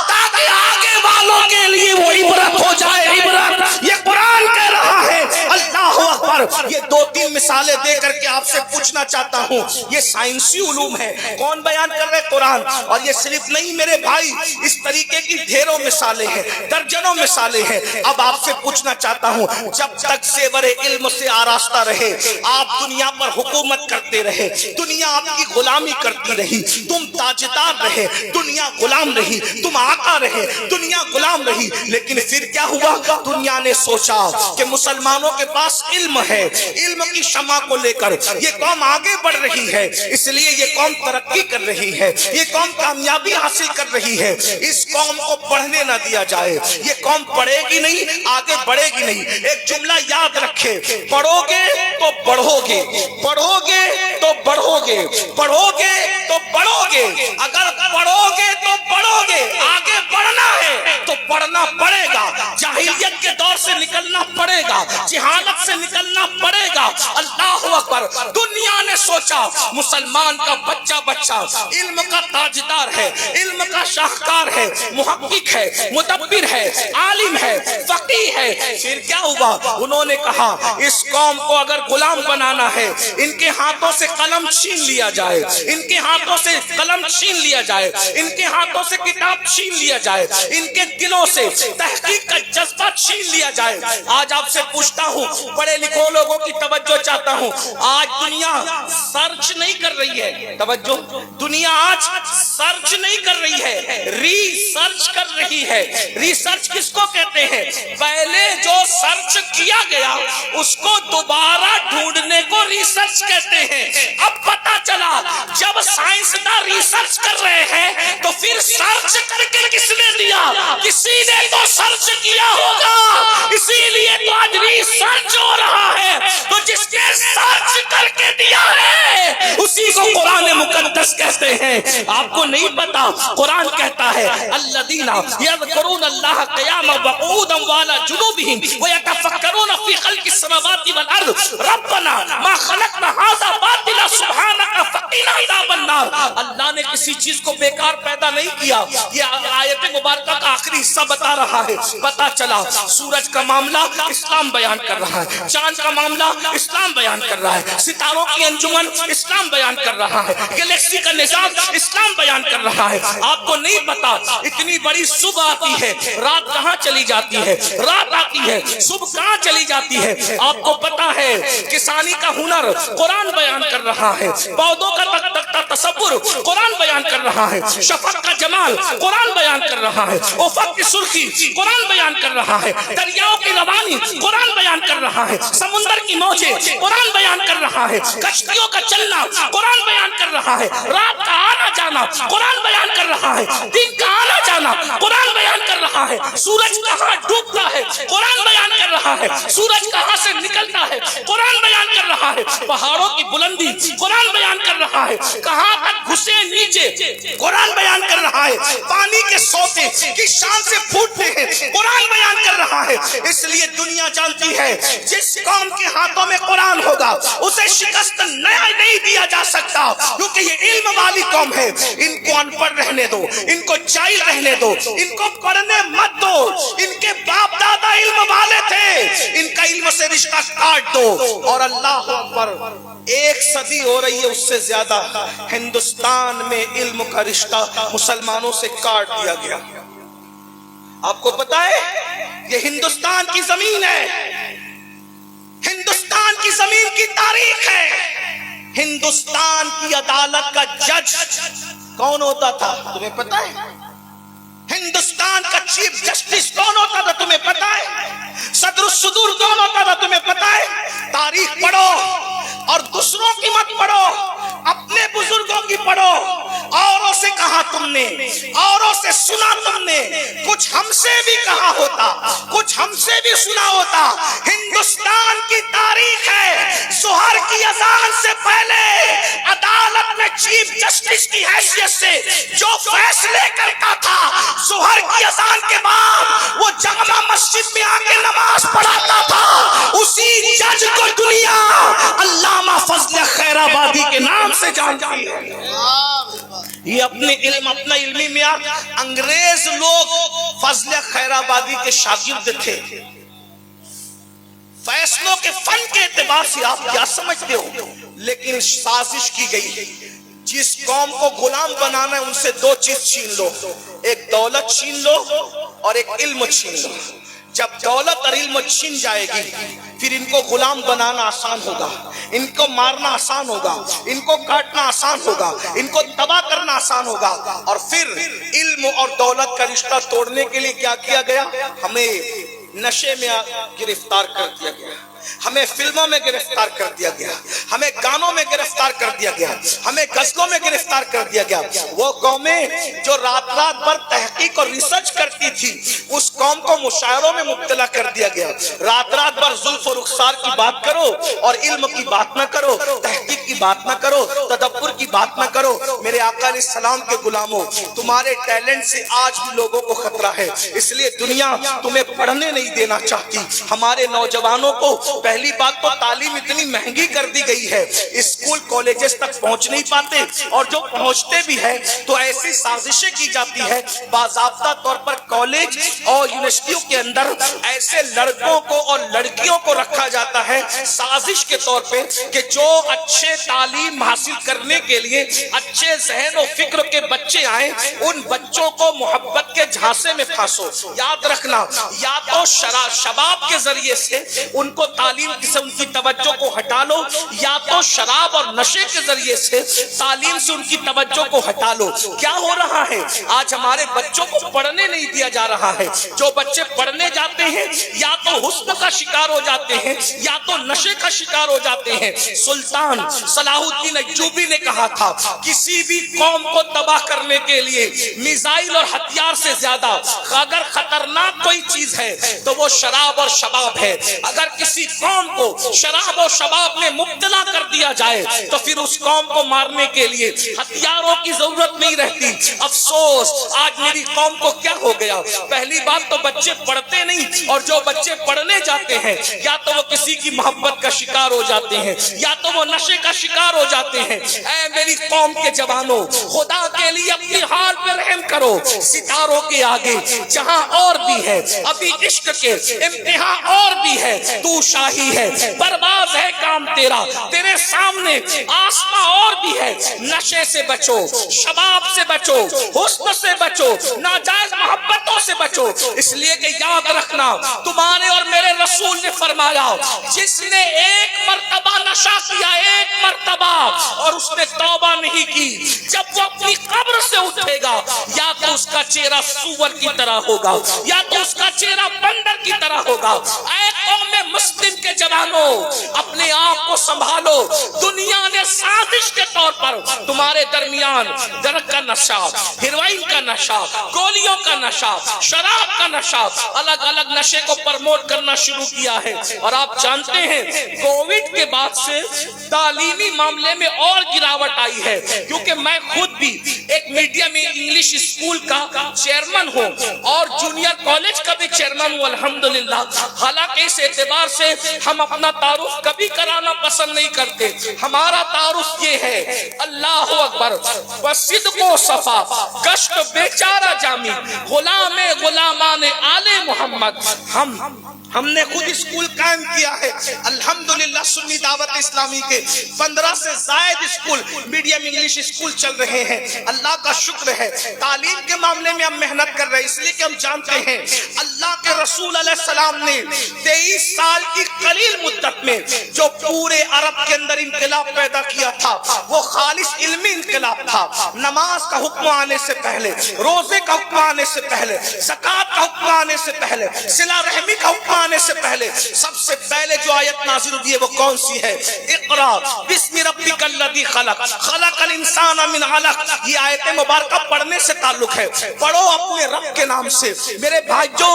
تاکہ آگے والوں کے لیے وہ عبرت ہو جائے. عبرت یہ قرآن کہہ رہا ہے. اللہ اکبر. یہ دو تین مثالیں دے کر کے آپ سے پوچھنا چاہتا ہوں، یہ سائنسی علوم ہے، کون بیان کر رہے؟ قرآن. اور یہ صرف نہیں میرے بھائی، اس طریقے کی ڈھیروں مثالیں ہیں، درجنوں مثالیں ہیں. اب آپ سے پوچھنا چاہتا ہوں جب تک زیور علم سے آراستہ رہے آپ دنیا پر حکومت کرتے رہے، دنیا آپ کی غلامی کرتی رہی، تم تاجدار رہے، دنیا غلام رہی، تم آقا رہے، دنیا غلام رہی. لیکن پھر کیا ہوا؟ دنیا نے سوچا کہ مسلمانوں کے پاس علم ہے، علم کی شمع کو لے کر یہ قوم آگے بڑھ رہی ہے، اس لیے یہ قوم ترقی کر رہی ہے، یہ قوم کامیابی حاصل کر رہی ہے. اس قوم کو پڑھنے نہ دیا جائے، یہ قوم پڑھے گی نہیں، آگے بڑھے گی نہیں. ایک جملہ یاد رکھے، پڑھو گے تو بڑھو گے، پڑھو گے تو بڑھو گے، پڑھو گے تو بڑھو گے. اگر پڑھو گے تو بڑھو گے، آگے بڑھنا ہے تو پڑھنا پڑے گا. جاہلیت کے دور سے نکلنا پڑے گا، جہالت سے نکلنا پڑے گا. اللہ اکبر. دنیا نے سوچا مسلمان کا بچہ علم کا تاجدار ہے، علم کا شاہکار ہے، محقق ہے، مدبر ہے، عالم ہے، فقیہ ہے. پھر کیا ہوا؟ انہوں نے کہا اس قوم کو اگر غلام بنانا ہے ان کے ہاتھوں سے قلم چھین لیا جائے، ان کے ہاتھوں سے قلم چھین لیا جائے، ان کے ہاتھوں سے کتاب چھین لیا جائے، ان کے دلوں سے تحقیق کا جذبہ چھین لیا جائے. آج آپ سے پوچھتا ہوں، پڑھے لکھو لوگوں کی توجہ چاہتا ہوں. آج دنیا سرچ نہیں کر رہی ہے، توجہ، دنیا آج سرچ نہیں کر رہی ہے، ریسرچ کر رہی ہے. ریسرچ کس کو کہتے ہیں؟ پہلے جو سرچ کیا گیا اس کو دوبارہ ڈھونڈنے کو ریسرچ کہتے ہیں. اب پتا چلا جب سائنسداں ریسرچ کر رہے ہیں تو پھر سرچ کر کے کس نے دیا؟ کسی نے تو سرچ کیا ہوگا، اسی لیے تو آج ریسرچ ہو رہا ہے. تو جس نے سرچ کر کے دیا ہے اسی کو قرآن مقدس کہتے ہیں. آپ کو نہیں پتا قرآن کہتا ہے الذین یذکرون اللہ قیاما وقعودا وعلی جنوبہم ویتفکرون فی خلق السماوات والارض ربنا ما خلقت ھذا باطلا سبحانک فقنا عذاب النار. اللہ نے کسی چیز کو بیکار پیدا نہیں کیا. یہ آیت مبارکہ کا آخری حصہ بتا رہا ہے. پتا چلا سورج کا معاملہ اسلام بیان کر رہا ہے، چاند کا معاملہ اسلام بیان کر رہا ہے، ستاروں کی انجمن اسلام بیان کر رہا ہے، گلیکسی کا نظام اسلام بیان کر رہا ہے. آپ کو نہیں پتا اتنی بڑی صبح آتی ہے، رات کہاں چلی جاتی ہے، رات آتی ہے، صبح کہاں چلی جاتی ہے. آپ کو پتا ہے کسانی کا ہنر قرآن بیان کر رہا ہے، پودوں کا تختہ تصور قرآن بیان کر رہا ہے، شفق کا جمال قرآن بیان کر رہا ہے، افق کی سرخی قرآن بیان کر رہا ہے، دریاؤں کی روانی قرآن بیان کر رہا ہے، سمندر کی موجیں قرآن بیان کر رہا ہے، کشتیوں کا چلنا قرآن بیان کر رہا ہے، رات کا آنا جانا قرآن بیان کر رہا ہے، دن کا آنا جانا قرآن بیان کر رہا ہے، سورج کہاں ڈوبتا ہے قرآن بیان کر رہا ہے، سورج کہاں سے نکلتا ہے قرآن بیان کر رہا ہے. پہاڑوں کی بلندی قرآن بیان کر رہا ہے، کہاں تک گھسے نیچے قرآن بیان کر رہا ہے، پانی کے سوتے کس شان سے پھوٹتے ہیں قرآن بیان کر رہا ہے۔ اس لیے دنیا جانتی ہے جس قوم کے ہاتھوں میں قرآن ہوگا اسے شکست نہیں دیا جا سکتا، کیونکہ یہ علم والی قوم ہے۔ ان کو ان پڑھ رہنے دو، ان کو جاہل رہنے دو، ان کو پڑھنے مت دو، ان کے باپ دادا علم والے تھے، ان کا علم سے رشتہ کاٹ دو۔ اور اللہ اکبر، 1 صدی ہو رہی ہے، اس سے زیادہ ہندوستان میں علم کا رشتہ مسلمانوں سے کاٹ دیا گیا۔ آپ کو پتا ہے یہ ہندوستان کی زمین ہے، ہندوستان کی زمین کی تاریخ ہے۔ ہندوستان کی عدالت کا جج کون ہوتا تھا تمہیں پتا ہے؟ ہندوستان کا چیف جسٹس کون ہوتا تھا تمہیں پتا ہے؟ صدر الصدور کون ہوتا تھا تمہیں پتا ہے؟ تاریخ پڑھو اور دوسروں کی مت پڑھو، اپنے بزرگوں کی پڑھو۔ اوروں سے کہا تم نے، اوروں سے سنا تم نے، کچھ ہم سے بھی کہا ہوتا، کچھ ہم سے بھی سنا ہوتا۔ ہندوستان کی تاریخ ہے، ظہر کی اذان سے پہلے عدالت میں چیف جسٹس کی حیثیت سے جو فیصلے کرتا تھا، ظہر کی اذان کے بعد وہ جامع مسجد میں آ کے نماز پڑھاتا تھا، اسی جج کو دنیا علامہ فضل خیر آبادی کے نام سے جانتی ہے۔ یہ اپنے علم، اپنا علمی معیار، انگریز لوگ فضل خیر آبادی کے شاگرد تھے۔ فیصلوں کے فن کے اعتبار سے آپ کیا سمجھتے ہو؟ لیکن سازش کی گئی، جس قوم کو غلام بنانا ہے ان سے 2 چیز چھین لو، ایک دولت چھین لو اور ایک علم چھین لو۔ جب دولت اور علم چھن جائے گی پھر ان کو غلام بنانا آسان ہوگا، ان کو مارنا آسان ہوگا، ان کو کاٹنا آسان ہوگا، ان کو تباہ کرنا آسان ہوگا۔ اور پھر علم اور دولت کا رشتہ توڑنے کے لیے کیا کیا گیا؟ ہمیں نشے میں گرفتار کر دیا گیا، ہمیں فلموں میں گرفتار کر دیا گیا، ہمیں گانوں میں گرفتار کر دیا گیا، ہمیں غزلوں میں گرفتار کر دیا گیا۔ وہ قومیں جو رات بھر تحقیق اور ریسرچ کرتی تھی اس قوم کو مشاعروں میں مبتلا کر دیا گیا۔ رات بھر زلف و رخسار کی بات کرو اور علم کی بات نہ کرو، تحقیق کی بات نہ کرو، تدبر کی بات نہ کرو۔ میرے آقا علیہ السلام کے غلاموں، تمہارے ٹیلنٹ سے آج بھی لوگوں کو خطرہ ہے، اس لیے دنیا تمہیں پڑھنے نہیں دینا چاہتی۔ ہمارے نوجوانوں کو پہلی بات تو تعلیم اتنی مہنگی کر دی گئی ہے، اسکول کالجز تک پہنچ نہیں پاتے، اور جو پہنچتے بھی ہیں تو ایسی سازشیں کی جاتی ہے، باضابطہ طور پر کالج اور یونیورسٹیوں کے اندر ایسے لڑکوں کو اور لڑکیوں کو رکھا جاتا ہے سازش کے طور پہ کہ جو اچھے تعلیم حاصل کرنے کے لیے اچھے ذہن و فکر کے بچے آئیں ان بچوں کو محبت کے جھانسے میں پھانسو۔ یاد رکھنا، یا تو شباب کے ذریعے سے ان کو تعلیم سے ان کی توجہ کو ہٹا لو، یا تو شراب اور نشے کے ذریعے سے تعلیم سے ان کی توجہ کو ہٹا لو۔ کیا ہو رہا ہے آج؟ ہمارے بچوں کو پڑھنے نہیں دیا جا رہا ہے۔ جو بچے پڑھنے جاتے ہیں یا تو حسن کا شکار ہو جاتے ہیں یا تو نشے کا شکار ہو جاتے ہیں۔ سلطان صلاح الدین ایوبی نے کہا تھا کسی بھی قوم کو تباہ کرنے کے لیے میزائل اور ہتھیار سے زیادہ اگر خطرناک کوئی چیز ہے تو وہ شراب اور شباب ہے۔ اگر کسی قوم کو شراب و شباب میں مبتلا کر دیا جائے تو پھر اس قوم کو مارنے کے لیے ہتھیاروں کی ضرورت نہیں رہتی۔ افسوس آج میری قوم کو کیا ہو گیا؟ پہلی بات تو بچے پڑھتے نہیں، اور جو بچے پڑھنے جاتے ہیں یا تو وہ کسی کی محبت کا شکار ہو جاتے ہیں یا تو وہ نشے کا شکار ہو جاتے ہیں۔ اے میری قوم کے جوانوں، خدا کے لیے اپنی حال پہ رحم کرو۔ ستاروں کے آگے جہاں اور بھی ہے ابھی عشق کے امتحان اور بھی ہے، تو شاہی ہے پرواز ہے کام تیرا، تیرے سامنے آسماں اور بھی ہے۔ نشے سے بچو، شباب سے بچو، حسن سے بچو، ناجائز محبتوں سے بچو، اس لیے کہ یاد رکھنا تمہارے اور میرے رسول نے فرمایا جس نے ایک مرتبہ نشہ کیا، ایک مرتبہ، اور اس نے توبہ نہیں کی، جب وہ اپنی قبر سے اٹھے گا یا تو اس کا چہرہ سور کی طرح ہوگا یا تو اس کا چہرہ بندر کی طرح ہوگا۔ اے قوم مسلم کے جوانوں اپنے آپ کو سنبھالو، دنیا نے سازش کے طور پر تمہارے درمیان درخت کا نشہ، ہیروئن کا نشہ، گولیوں کا نشہ، شراب کا نشہ، الگ الگ نشے کو پرموٹ کرنا شروع کیا ہے۔ اور آپ جانتے ہیں کووڈ کے بعد سے تعلیمی معاملے میں اور گراوٹ آئی ہے، کیونکہ میں خود بھی ایک میڈیم انگلش اسکول کا چیئرمین ہوں اور جونیئر کالج کا بھی چیئرمین ہوں الحمدللہ۔ حالانکہ اس اعتبار سے ہم اپنا تعارف کبھی کرانا پسند نہیں کرتے، ہمارا تعارف یہ ہے اللہ اکبر وصدق و صفا گشت بیچارہ جامی غلام غلامان آل محمد۔ ہم نے خود اسکول قائم کیا ہے الحمدللہ، سنی دعوت اسلامی کے 15 سے زائد اسکول میڈیم انگلش اسکول چل رہے ہیں، اللہ کا شکر ہے۔ تعلیم کے معاملے میں ہم محنت کر رہے ہیں، اس لیے کہ ہم جانتے ہیں اللہ کے رسول علیہ السلام نے 23 سال کی قلیل مدت میں جو پورے عرب کے اندر انقلاب پیدا کیا تھا وہ خالص علمی انقلاب تھا۔ نماز کا حکم آنے سے پہلے، روزے کا حکم آنے سے پہلے، زکوٰۃ کا حکم آنے سے پہلے، صلہ رحمی کا حکم آنے سے پہلے سب سے پہلے جو آیت نازل ہوئی ہے وہ کون سی ہے؟ اقرا بسم ربک الذی خلق خلق الانسان من علق۔ یہ آیت مبارکہ پڑھنے سے تعلق ہے، پڑھو اپنے رب کے نام سے۔ میرے بھائیو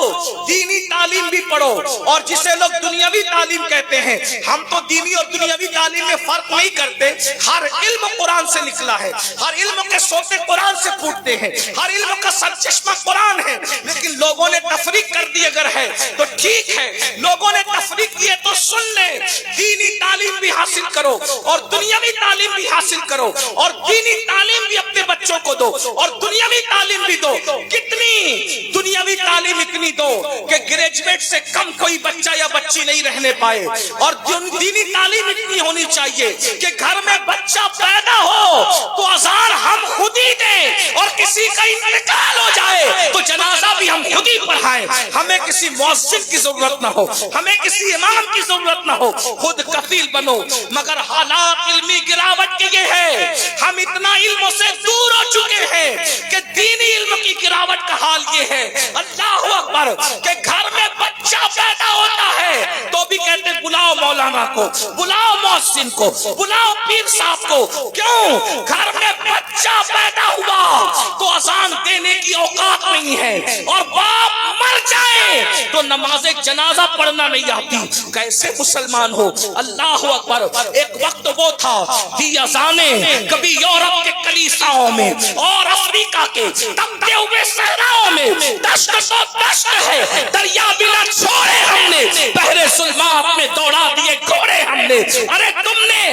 دینی تعلیم بھی پڑھو، اور جسے لوگ دنیاوی تعلیم کہتے ہیں، ہم تو دینی اور دنیاوی تعلیم میں فرق نہیں کرتے۔ ہر علم قرآن سے نکلا ہے، ہر علم کے سوتے قرآن سے پھوٹتے ہیں، ہر علم کا سرچشمہ قرآن ہے، لیکن لوگوں نے تفریق کر دی اگر ہے تو ٹھیک ہے، لوگوں نے تفریق کیے تو سن لیں۔ دینی تعلیم بھی حاصل کرو اور دنیاوی تعلیم بھی حاصل کرو، اور دینی تعلیم بھی اپنے بچوں کو دو اور دنیاوی تعلیم بھی دو۔ کتنی دنیاوی تعلیم اتنی دو کہ گریجویٹ سے کم کوئی بچہ یا بچی نہیں رہنے پائے، اور دینی تعلیم اتنی ہونی چاہیے کہ گھر میں بچہ پیدا ہو تو اذان ہم خود ہی دیں، اور کسی کا انتقال ہو جائے تو جنازہ بھی ہم خود ہی پڑھائیں۔ ہمیں کسی مؤذن کی ضرورت نہ ہو، ہمیں کسی امام کی ضرورت نہ ہو، خود کفیل بنو۔ مگر حالات علمی گراوٹ کے یہ ہے، ہم اتنا علموں سے دور ہو چکے ہیں کہ دینی علم کی گراوٹ کا حال یہ ہے اللہ اکبر کہ گھر میں بچہ پیدا ہوتا ہے تو بھی کہتے بلاؤ مولانا کو، بلاؤ مؤذن کو، بلاؤ پیر صاحب کو۔ کیوں؟ گھر میں بچہ پیدا ہوا تو اذان دینے کی اوقات نہیں ہے، اور باپ مر جائے تو نماز جنازہ پڑھنا نہیں آتی۔ کیسے مسلمان ہو؟ اللہ اکبر۔ ایک وقت وہ تھا دی اذانیں کبھی یورپ کے کلیساؤں میں اور افریقہ کے تپتے ہوئے صحراؤں میں، دشت تو دشت ہے، دریا بھی نہ چھوڑے ہم نے، بحر ظلمات میں دوڑا دیے گھوڑے ہم نے۔ ارے تم نے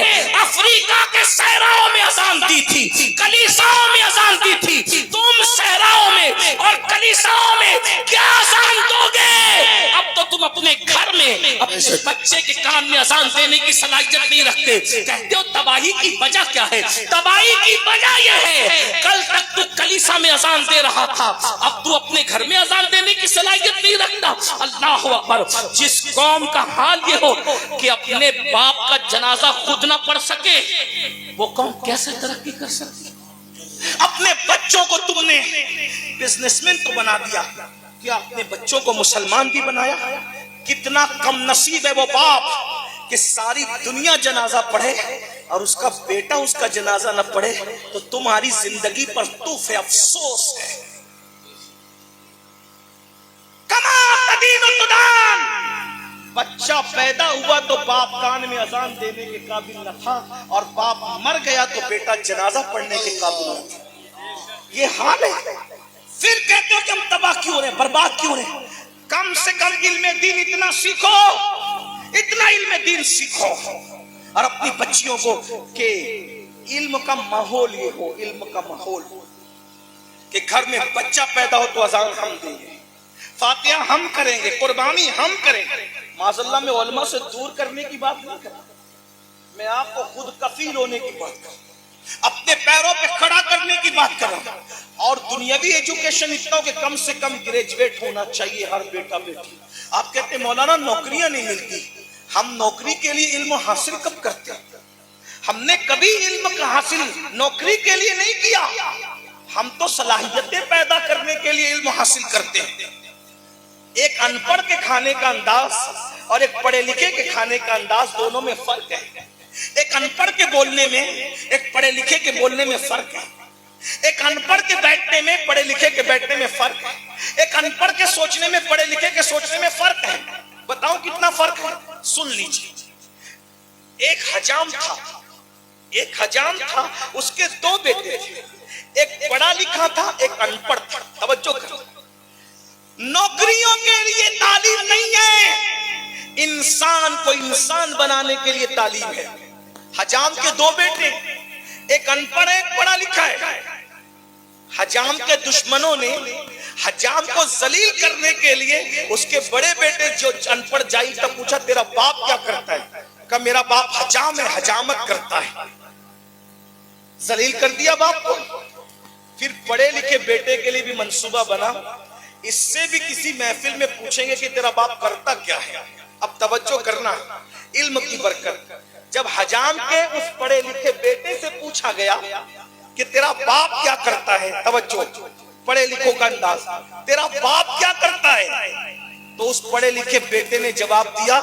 افریقہ کے صحراؤں میں اذان دی تھی، کلیساؤں میں اذان دی تھی، تم صحراؤں میں اور کلیساؤں میں کیا اذان دو گے؟ اب تو تم اپنے گھر میں اپنے بچے کے کان میں اذان دینے کی صلاحیت نہیں رکھتے۔ کہتے ہو تباہی کی وجہ کیا ہے؟ تباہی کی وجہ یہ ہے کل تک تو کلیسا میں اذان دے رہا تھا، اب تو اپنے گھر میں اذان دینے کی صلاحیت نہیں رکھتا۔ اللہ اکبر۔ جس قوم کا حال یہ ہو کہ اپنے باپ کا جنازہ خود نہ پڑھ سکے، وہ قوم کیسے ترقی کر سکتی؟ اپنے بچوں کو تم نے بزنس مین تو بنا دیا، کیا اپنے بچوں کو مسلمان بھی بنایا؟ کتنا کم نصیب ہے وہ باپ کہ ساری دنیا جنازہ پڑھے اور اس کا بیٹا اس کا جنازہ نہ پڑھے تو تمہاری زندگی پر طوف افسوس ہے۔ کما تدین تدان۔ بچہ پیدا ہوا تو باپ کان میں اذان دینے کے قابل نہ تھا، اور باپ مر گیا تو بیٹا جنازہ پڑھنے کے قابل نہ تھا۔ یہ حال ہے۔ پھر کہتے ہو کہ ہم تباہ کیوں رہے، برباد کیوں رہے؟ کم سے کم علم دین اتنا سیکھو، اتنا علم دین سیکھو، اور اپنی بچیوں کو کہ علم کا ماحول یہ ہو، علم کا ماحول کہ گھر میں بچہ پیدا ہو تو اذان ہم دیں گے، فاتحہ ہم کریں گے، قربانی ہم کریں گے۔ معاذ اللہ میں علماء سے دور کرنے کی بات نہیں کرتا، میں آپ کو خود کفیل ہونے کی بات کرتا، اپنے پیروں پہ کھڑا کرنے کی بات کر رہا ہوں۔ اور دنیاوی ایجوکیشن اتنا کہ کم سے کم گریجویٹ ہونا چاہیے ہر بیٹا بیٹی۔ آپ کہتے ہیں مولانا نوکریاں نہیں ملتی، ہم نوکری کے لیے علم حاصل کب کرتے ہیں؟ ہم نے کبھی علم کا حاصل نوکری کے لیے نہیں کیا، ہم تو صلاحیتیں پیدا کرنے کے لیے علم حاصل کرتے ہیں۔ ایک ان پڑھ کے کھانے کا انداز اور ایک پڑھے لکھے کے کھانے کا انداز، دونوں میں فرق ہے. ایک ان پڑھ کے بولنے میں، ایک پڑھے لکھے کے بولنے میں فرق ہے. ایک ان پڑھ کے بیٹھنے میں، پڑھے لکھے کے بیٹھنے میں فرق ہے. ایک ان پڑھ کے سوچنے میں، پڑھے لکھے کے سوچنے میں فرق ہے. بتاؤں کتنا فرق ہے؟ سن لیجیے. ایک حجام تھا، ایک حجام تھا، اس کے دو بیٹے تھے. ایک پڑھا لکھا تھا، ایک ان پڑھ تھا. توجہ کرو، نوکریوں کے لیے تعلیم نہیں ہے، انسان کو انسان بنانے کے لیے تعلیم ہے. حجام کے دو بیٹے، ایک ان پڑھ ہے، ایک پڑھا لکھا ہے. حجام کے دشمنوں نے حجام کو ذلیل کرنے کے لیے اس کے بڑے بیٹے جو ان پڑھ جاہل تھا پوچھا تیرا باپ کیا کرتا ہے؟ کہا میرا باپ حجام ہے، حجامت کرتا ہے. ذلیل کر دیا باپ کو. پھر پڑھے لکھے بیٹے کے لیے بھی منصوبہ بنا، اس سے بھی کسی محفل میں پوچھیں گے کہ تیرا باپ کرتا کیا ہے. اب توجہ کرنا، علم کی برکت. جب حجام کے اس پڑھے لکھے بیٹے سے پوچھا گیا کہ تیرا باپ کیا کرتا ہے، توجہ پڑھے لکھوں کا انداز، تیرا باپ کیا کرتا ہے، تو اس پڑھے لکھے بیٹے نے جواب دیا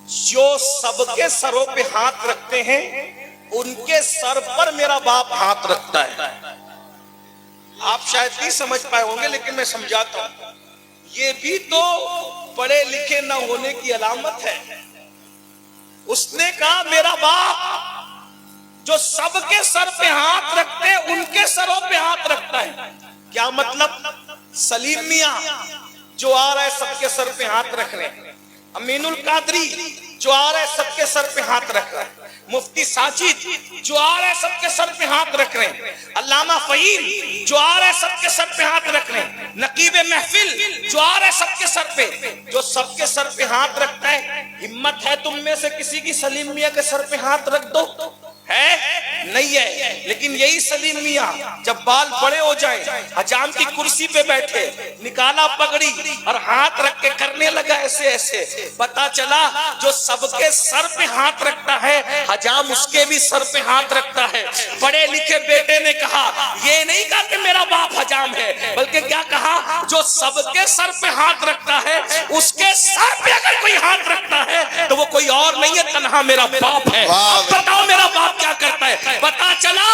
جو سب کے سروں پہ ہاتھ رکھتے ہیں ان کے سر پر میرا باپ ہاتھ رکھتا ہے. آپ شاید نہیں سمجھ پائے ہوں گے لیکن میں سمجھاتا ہوں. یہ بھی تو پڑھے لکھے نہ ہونے کی علامت ہے. اس نے کہا میرا باپ جو سب کے سر پہ ہاتھ رکھتے ہیں ان کے سروں پہ ہاتھ رکھتا ہے. کیا مطلب؟ سلیم میاں جو آ رہا ہے سب کے سر پہ ہاتھ رکھ رہے ہیں. امین القادری جو آ رہا ہے سب کے سر پہ ہاتھ رکھ رہا ہے. مفتی ساجد جو آ رہا ہے سب کے سر پہ ہاتھ رکھ رہے ہیں. علامہ فہیم جو آ رہا ہے سب کے سر پہ ہاتھ رکھ رہے ہیں. نقیب محفل جو آ رہا ہے سب کے سر پہ، جو سب کے سر پہ ہاتھ رکھتا ہے. ہمت ہے تم میں سے کسی کی سلیم میاں کے سر پہ ہاتھ رکھ دو؟ ہے نہیں ہے. لیکن یہی سلیم میاں جب بال بڑے ہو جائیں، حجام کی کرسی پہ بیٹھے، نکالا پگڑی اور ہاتھ رکھ کے کرنے لگا ایسے ایسے، پتا چلا جو سب کے سر پہ ہاتھ رکھتا ہے حجام اس کے بھی سر پہ ہاتھ رکھتا ہے. پڑھے لکھے بیٹے نے کہا، یہ نہیں کہا کہ میرا باپ حجام ہے، بلکہ کیا کہا؟ جو سب کے سر پہ ہاتھ رکھتا ہے اس کے سر پہ اگر کوئی ہاتھ رکھتا ہے تو وہ کوئی اور نہیں ہے، تنہا میرا باپ ہے. اب بتاؤ میرا باپ کیا کرتا ہے؟ پتا چلا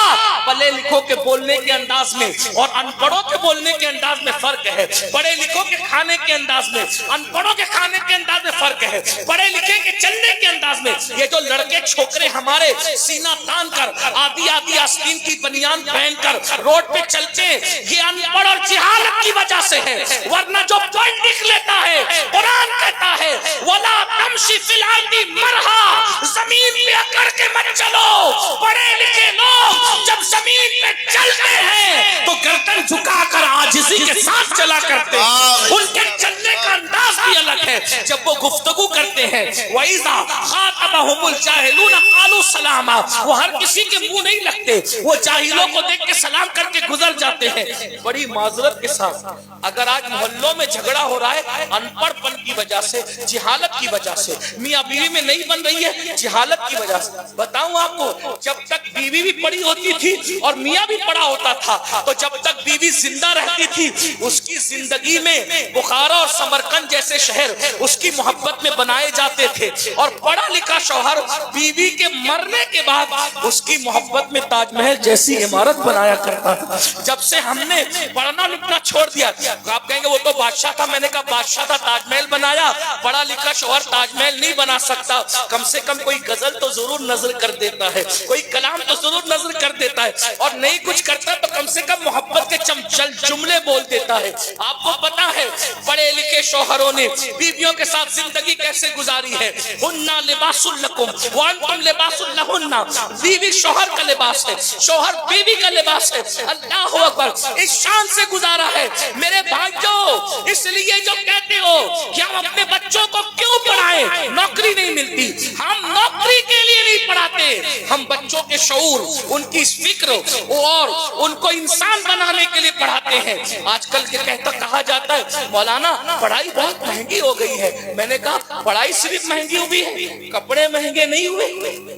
پڑھے لکھوں کے بولنے کے انداز میں اور ان پڑھوں کے بولنے کے انداز میں فرق ہے. پڑھے لکھوں کے کھانے کے انداز میں، ان پڑھوں کے کھانے کے انداز میں فرق ہے. پڑھے لکھے کے چلنے کے انداز میں، یہ جو لڑکے چھوکرے ہمارے سینہ تان کر آدھی آدھی آستین کی بنیان پہن کر روڈ پہ چلتے ہیں، یہ ان پڑھ اور جہالت کی وجہ سے ہے. ورنہ جو پڑھ لکھ لیتا ہے، قرآن کہتا ہے وَلَا تَمْشِ فِي الْأَرْضِ مَرْحًا، زمین پہ اکڑ کے مت چلو. پڑھے لکھے لوگ جب زمین پہ چلتے ہیں تو گردن جھکا کر عاجزی کے ساتھ چلا کرتے ہیں. ان کے چلنے کا انداز بھی الگ ہے. جب وہ گفتگو کرتے ہیں وَإِذَا خَاطَبَهُمُ الْجَاهِلُونَ قَالُوا سَلَامًا، وہ ہر کسی کے منہ نہیں لگتے، وہ جاہلوں کو دیکھ کے سلام کر کے گزر جاتے ہیں. بڑی معذرت کے ساتھ اگر آج محلوں میں جھگڑا ہو رہا ہے ان پڑھ پن کی وجہ سے، جہالت کی وجہ سے، میاں بیوی میں نہیں بن رہی ہے جہالت کی وجہ سے. بتاؤں آپ کو، جب تک بیوی بھی پڑھی ہوتی تھی اور میاں بھی پڑھا ہوتا تھا تو جب تک بیوی زندہ رہتی تھی اس کی زندگی میں بخارا اور سمرقند جیسے شہر اس کی محبت میں بنائے جاتے تھے، اور پڑھا لکھا شوہر بیوی کے مرنے کے بعد اس کی محبت میں تاج محل جیسی عمارت بنایا کرتا تھا. جب سے ہم نے پڑھنا لکھنا چھوڑ دیا، آپ کہیں گے وہ تو بادشاہ تھا. میں نے کہا بادشاہ تھا، تاج محل بنایا. پڑھا لکھا شوہر تاج محل نہیں بنا سکتا. کم سے کم کوئی غزل تو ضرور نظر کر دیتا ہے، کوئی کلام تو ضرور نظر کر دیتا ہے، اور نہیں کچھ کرتا تو کم سے کم محبت کے چمچل جملے بول دیتا ہے. آپ کو پتا ہے پڑھے لکھے شوہروں نے بیویوں کے ساتھ زندگی کیسے گزاری ہے؟ ہننا لباس لکم وانتم لباس لہن، بیوی شوہر کا لباس ہے، شوہر بیوی کا لباس ہے. اللہ اکبر، اس شان سے گزارا ہے. میرے بھائیوں، اس لیے جو کہتے ہو کہ ہم اپنے بچوں کو کیوں پڑھائیں، نوکری نہیں ملتی، ہم نوکری کے لیے نہیں پڑھاتے، ہم بچوں کے شعور، ان کی فکر اور ان کو انسان بنانے کے لیے پڑھاتے ہیں. آج کل کے کہا جاتا ہے مولانا پڑھائی بہت مہنگی ہو گئی ہے. میں نے کہا پڑھائی صرف مہنگی ہوئی ہے، کپڑے مہنگے نہیں ہوئے،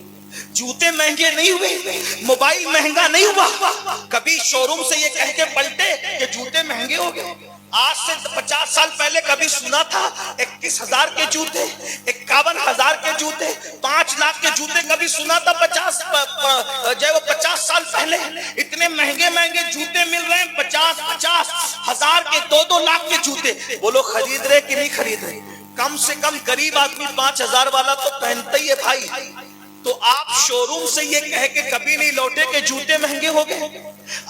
جوتے مہنگے نہیں ہوئے، موبائل مہنگا نہیں ہوا. کبھی شو روم سے یہ کہہ کے پلٹے کہ جوتے مہنگے ہو گئے. آج سے 50 سال پہلے کبھی سنا تھا 21,000 کے جوتے، 51,000 کے جوتے، 5 لاکھ کے جوتے کبھی سنا تھا 50 سال پہلے؟ اتنے مہنگے مہنگے جوتے مل رہے ہیں، 50 ہزار کے، 2 لاکھ کے جوتے. بولو خرید رہے کہ نہیں خرید رہے؟ کم سے کم غریب آدمی 5,000 والا تو پہنتا ہی ہے بھائی. تو آپ شو روم سے یہ کہہ کے کبھی نہیں لوٹے کہ جوتے مہنگے ہو گئے.